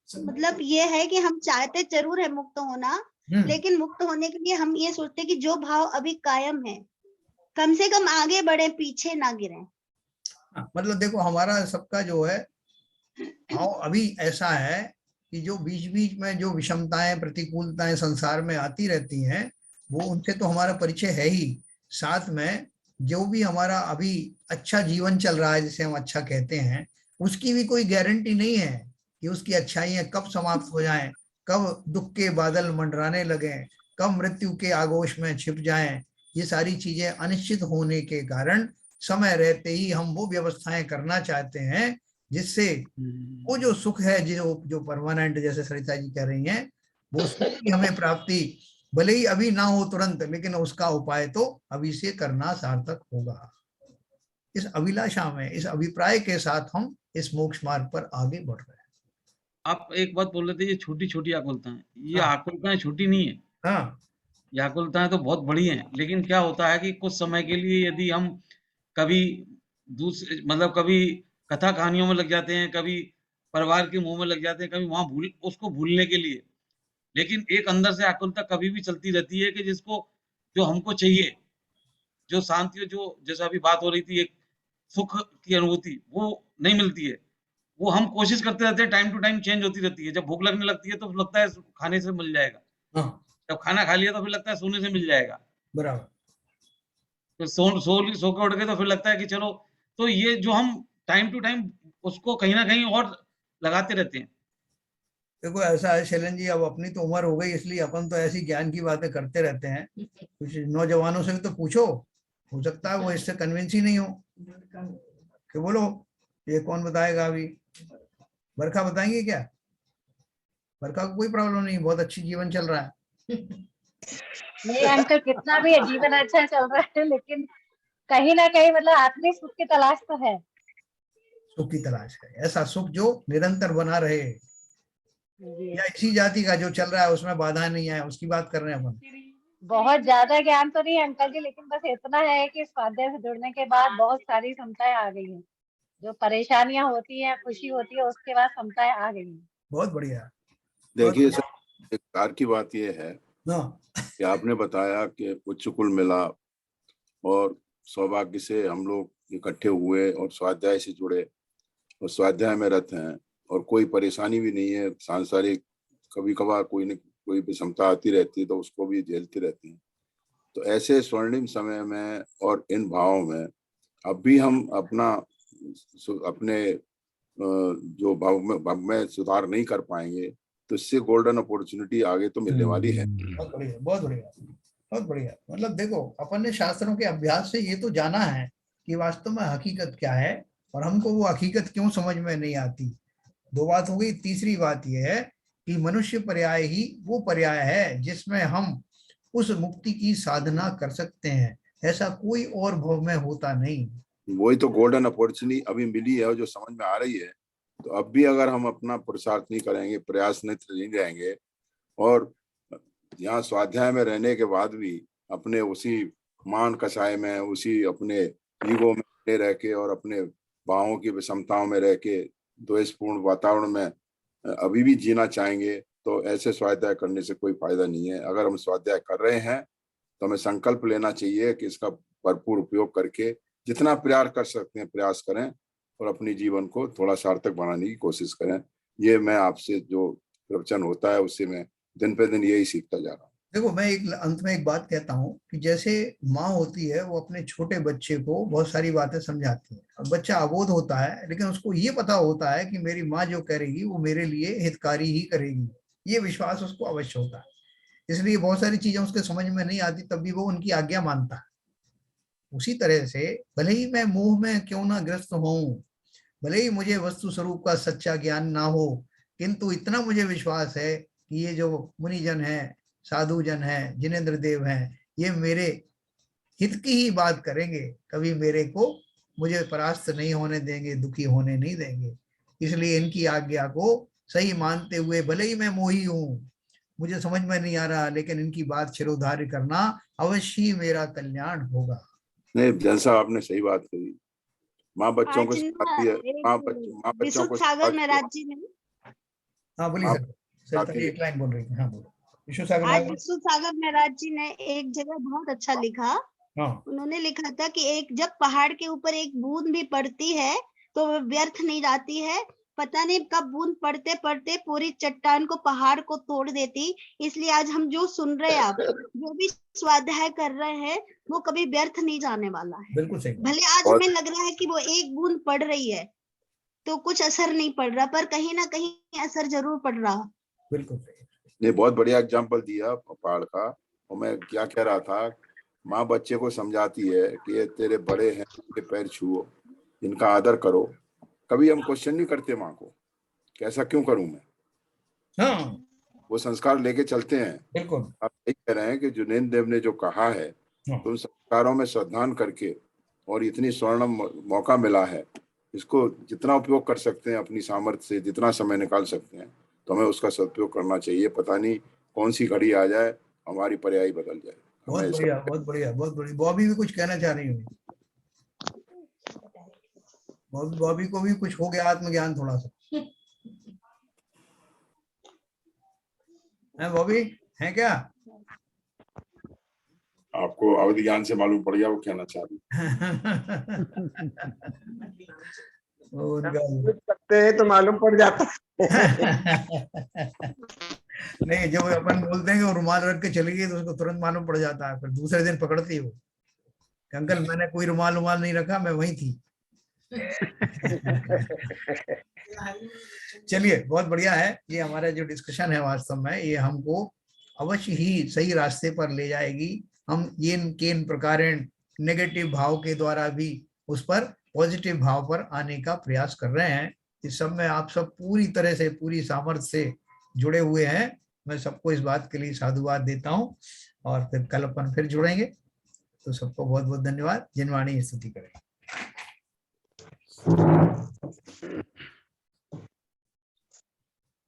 मतलब ये है कि हम चाहते जरूर है मुक्त होना, लेकिन मुक्त होने के लिए हम ये सोचते कि जो भाव अभी कायम है कम से कम आगे बढ़े, पीछे ना गिरे।
मतलब देखो हमारा सबका जो है भाव अभी ऐसा है कि जो बीच बीच में जो विषमताएं प्रतिकूलताएं संसार में आती रहती हैं वो उनसे तो हमारा परिचय है ही, साथ में जो भी हमारा अभी अच्छा जीवन चल रहा है जिसे हम अच्छा कहते हैं, उसकी भी कोई गारंटी नहीं है कि उसकी अच्छाइयां कब समाप्त हो जाएं, कब दुख के बादल मंडराने लगे, कब मृत्यु के आगोश में छिप जाएं। ये सारी चीजें अनिश्चित होने के कारण समय रहते ही हम वो व्यवस्थाएं करना चाहते हैं जिससे वो जो सुख है जो परमानेंट, जैसे सरिता जी कह रही हैं, वो सुख की हमें प्राप्ति भले ही अभी ना हो तुरंत, लेकिन उसका उपाय तो अभी से करना सार्थक होगा। इस अभिलाषा में, इस अभिप्राय के साथ हम इस मोक्ष मार्ग पर आगे बढ़ रहे हैं।
आप एक बात बोल रहे थे, ये छोटी छोटी आकुलताएं, ये
हाँ।
आकुलताएं छोटी नहीं है।
हाँ,
ये आकुलताएं तो बहुत बड़ी हैं, लेकिन क्या होता है कि कुछ समय के लिए यदि हम कभी दूसरे मतलब कभी कथा कहानियों में लग जाते हैं, कभी परिवार के मुंह में लग जाते हैं, कभी वहां उसको भूलने के लिए, लेकिन एक अंदर से आकुलता कभी भी चलती रहती है कि जिसको जो हमको चाहिए, जो शांति, जो जैसा अभी बात हो रही थी, एक सुख की अनुभूति वो नहीं मिलती है। वो हम कोशिश करते रहते हैं, टाइम टू टाइम चेंज होती रहती है। जब भूख लगने लगती है तो फिर लगता है खाने से मिल जाएगा,
हाँ
जब खाना खा लिया तो फिर लगता है सोने से मिल जाएगा,
बराबर।
फिर सो के उठ गए तो फिर लगता है कि चलो। तो ये जो हम टाइम टू टाइम उसको कहीं ना कहीं और लगाते रहते हैं।
देखो ऐसा है शैलन जी, अब अपनी तो उम्र हो गई, इसलिए अपन तो ऐसी ज्ञान की बातें करते रहते हैं। कुछ नौजवानों से भी तो पूछो, हो सकता है वो इससे कन्विंस ही नहीं हो कि बोलो ये कौन बताएगा। अभी बरखा बताएंगे क्या? बरखा को कोई प्रॉब्लम नहीं, बहुत अच्छी जीवन चल रहा है।
नहीं अंकल, कितना भी जीवन अच्छा चल रहा है, लेकिन कहीं ना कहीं मतलब आत्मिक सुख की तलाश तो है।
सुख की तलाश है, ऐसा सुख जो निरंतर बना रहे,
जी।
या इसी जाति का जो चल रहा है उसमें बाधा नहीं है, उसकी बात कर रहे हैं अपन।
बहुत ज्यादा ज्ञान तो नहीं अंकल जी, लेकिन बस इतना है कि स्वाध्याय से जुड़ने के बाद बहुत सारी क्षमताएं आ गई हैं। जो परेशानियां होती हैं, खुशी होती है, उसके बाद क्षमताएं आ गई हैं।
बहुत बढ़िया।
देखिए सर, एक कार की बात यह है
हाँ
कि आपने बताया कि उच्च कुल मिला और सौभाग्य से हम लोग इकट्ठे हुए और स्वाध्याय से जुड़े और स्वाध्याय में रत हैं और कोई परेशानी भी नहीं है। सांसारिक कभी कभार कोई न कोई विषमता आती रहती है तो उसको भी झेलते रहते हैं। तो ऐसे स्वर्णिम समय में और इन भावों में अब भी हम अपने जो भाव में सुधार नहीं कर पाएंगे तो इससे गोल्डन अपॉर्चुनिटी आगे तो मिलने वाली है।
बहुत बढ़िया, बहुत बढ़िया, बहुत बढ़िया। मतलब देखो अपन ने शास्त्रों के अभ्यास से ये तो जाना है कि वास्तव में हकीकत क्या है, और हमको वो हकीकत क्यों समझ में नहीं आती। दो बात हो गई। तीसरी बात यह है कि मनुष्य पर्याय ही वो पर्याय है जिसमें हम उस मुक्ति की साधना कर सकते हैं, ऐसा कोई और भव में होता नहीं।
वही तो गोल्डन अपॉर्चुनिटी अभी मिली है और जो समझ में आ रही है। तो अब भी अगर हम अपना पुरुषार्थ नहीं करेंगे, प्रयास नहीं रहेंगे और यहाँ स्वाध्याय में रहने के बाद भी अपने उसी मान कषाय में, उसी अपने ईगो में रह के और अपने भावों की विषमताओं में रह के द्वेषपूर्ण वातावरण में अभी भी जीना चाहेंगे तो ऐसे स्वाध्याय करने से कोई फायदा नहीं है। अगर हम स्वाध्याय कर रहे हैं तो हमें संकल्प लेना चाहिए कि इसका भरपूर उपयोग करके जितना प्रयास कर सकते हैं प्रयास करें और अपने जीवन को थोड़ा सार्थक बनाने की कोशिश करें। ये मैं आपसे जो प्रवचन होता है उससे मैं दिन पे दिन यही सीखता जा रहा हूँ।
देखो मैं एक अंत में एक बात कहता हूँ कि जैसे माँ होती है वो अपने छोटे बच्चे को बहुत सारी बातें समझाती है। अब बच्चा अबोध होता है, लेकिन उसको ये पता होता है कि मेरी माँ जो करेगी वो मेरे लिए हितकारी ही करेगी, ये विश्वास उसको अवश्य होता है। इसलिए बहुत सारी चीजें उसके समझ में नहीं आती, तब भी वो उनकी आज्ञा मानता है। उसी तरह से भले ही मैं मोह में क्यों ना ग्रस्त हूं, भले ही मुझे वस्तु स्वरूप का सच्चा ज्ञान ना हो, किंतु इतना मुझे विश्वास है कि ये जो मुनिजन है, साधु जन है, जिनेन्द्र देव हैं, ये मेरे हित की ही बात करेंगे, कभी मेरे को मुझे परास्त नहीं होने देंगे, दुखी होने नहीं देंगे। इसलिए इनकी आज्ञा को सही मानते हुए, भले ही मैं मोही हूँ, मुझे समझ में नहीं आ रहा, लेकिन इनकी बात शिरोधार्य करना अवश्य ही मेरा कल्याण होगा।
नहीं, जैसा आपने सही बात कही, माँ बच्चों को
आज
सिखाती है, माँ बच्चों
विशुद्ध
को
सागर महाराज जी ने,
हाँ बोलिए सर, सर एक लाइन बोल रही थी। हाँ बोलो। विशुद्ध सागर
आज विशुद्ध सागर महाराज जी ने एक जगह बहुत अच्छा लिखा।
हाँ
उन्होंने लिखा था कि एक जब पहाड़ के ऊपर एक बूंद भी पड़ती है तो वह व्यर्थ नहीं जाती है। पता नहीं कब बूंद पड़ते पड़ते पूरी चट्टान को, पहाड़ को तोड़ देती। इसलिए आज हम जो सुन रहे हैं, आप जो भी स्वाध्याय कर रहे हैं, वो कभी व्यर्थ नहीं जाने वाला है।
बिल्कुल सही।
भले आज हमें लग रहा है कि वो एक बूंद पड़ रही है तो कुछ असर नहीं पड़ रहा, पर कहीं ना कहीं असर जरूर पड़ रहा।
बिल्कुल सही।
ने बहुत बढ़िया एग्जाम्पल दिया पहाड़ का। और मैं क्या कह रहा था, माँ बच्चे को समझाती है कि ये तेरे बड़े हैं, इनके पैर छुओ, इनका आदर करो। कभी हम क्वेश्चन नहीं करते माँ को कि ऐसा क्यों करूं मैं।
हाँ
वो संस्कार लेके चलते हैं।
बिल्कुल।
आप यही कह रहे हैं कि जुनैन देव ने जो कहा है, तो उन संस्कारों में श्रद्धान करके, और इतनी स्वर्ण मौका मिला है, इसको जितना उपयोग कर सकते हैं अपनी सामर्थ्य से, जितना समय निकाल सकते हैं, तो हमें उसका सदुपयोग करना चाहिए। पता नहीं कौन सी घड़ी आ जाए हमारी पर्याय बदल जाए।
बहुत
हमें
बढ़िया, बहुत बढ़िया, बहुत बढ़िया। बॉबी भी कुछ कहना चाह रही हूँ। बॉबी को भी कुछ हो गया आत्मज्ञान थोड़ा सा, है बॉबी, है क्या?
आपको अवधि ज्ञान से मालूम पड़ गया वो कहना चाह रही
उनका
करते हैं तो मालूम पड़ जाता है।
नहीं, जब अपन बोलते हैं कि वो रुमाल रख के चली गई तो उसको तुरंत मालूम पड़ जाता है, फिर दूसरे दिन पकड़ती है वो कि अंकल मैंने कोई रुमाल नहीं रखा, मैं वहीं थी। चलिए, बहुत बढ़िया है ये हमारा जो डिस्कशन है, वास्तव में ये हमको अवश्य ही सही रास्ते पर ले जाएगी। हम ये इन प्रकार नेगेटिव भाव के द्वारा भी उस पर पॉजिटिव भाव पर आने का प्रयास कर रहे हैं। इस सब में आप सब पूरी तरह से, पूरी सामर्थ्य से जुड़े हुए हैं। मैं सबको इस बात के लिए साधुवाद देता हूँ, और फिर कल अपन फिर जुड़ेंगे। तो सबको बहुत बहुत धन्यवाद। जिनवाणी स्तुति करें।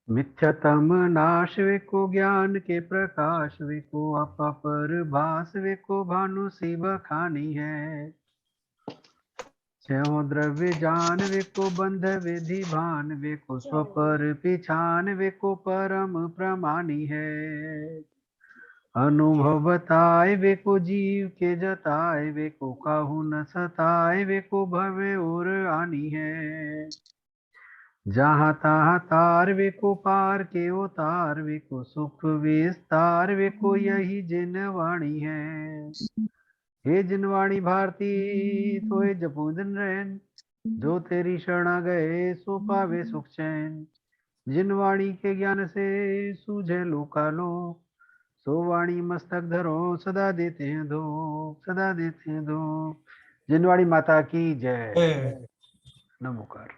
मिथ्यातम नाश वे को ज्ञान के प्रकाश वे को अपर भास वे को भानु सी बखानी है। छो द्रव्य जान वे को बंध विधि भान वे को स्वपर पिछान वे को परम प्रमानी है। अनुभव बताए वे को जीव के जताए वे को काहू न सताए वे को भवे और आनी है। जहाँ तहाँ तार वे को पार के उतार वे को सुख विस्तार वे को यही जिनवाणी है। हे जिनवाणी भारती तोय जपू दिन रैन, जो तेरी शरणा गए सो पावे सुख चैन। जिनवाणी के ज्ञान से सूझे लोकालोक, सो वाणी मस्तक धरो सदा देते हैं धो, सदा देते हैं धो। जिनवाणी माता की जय। नमोकार।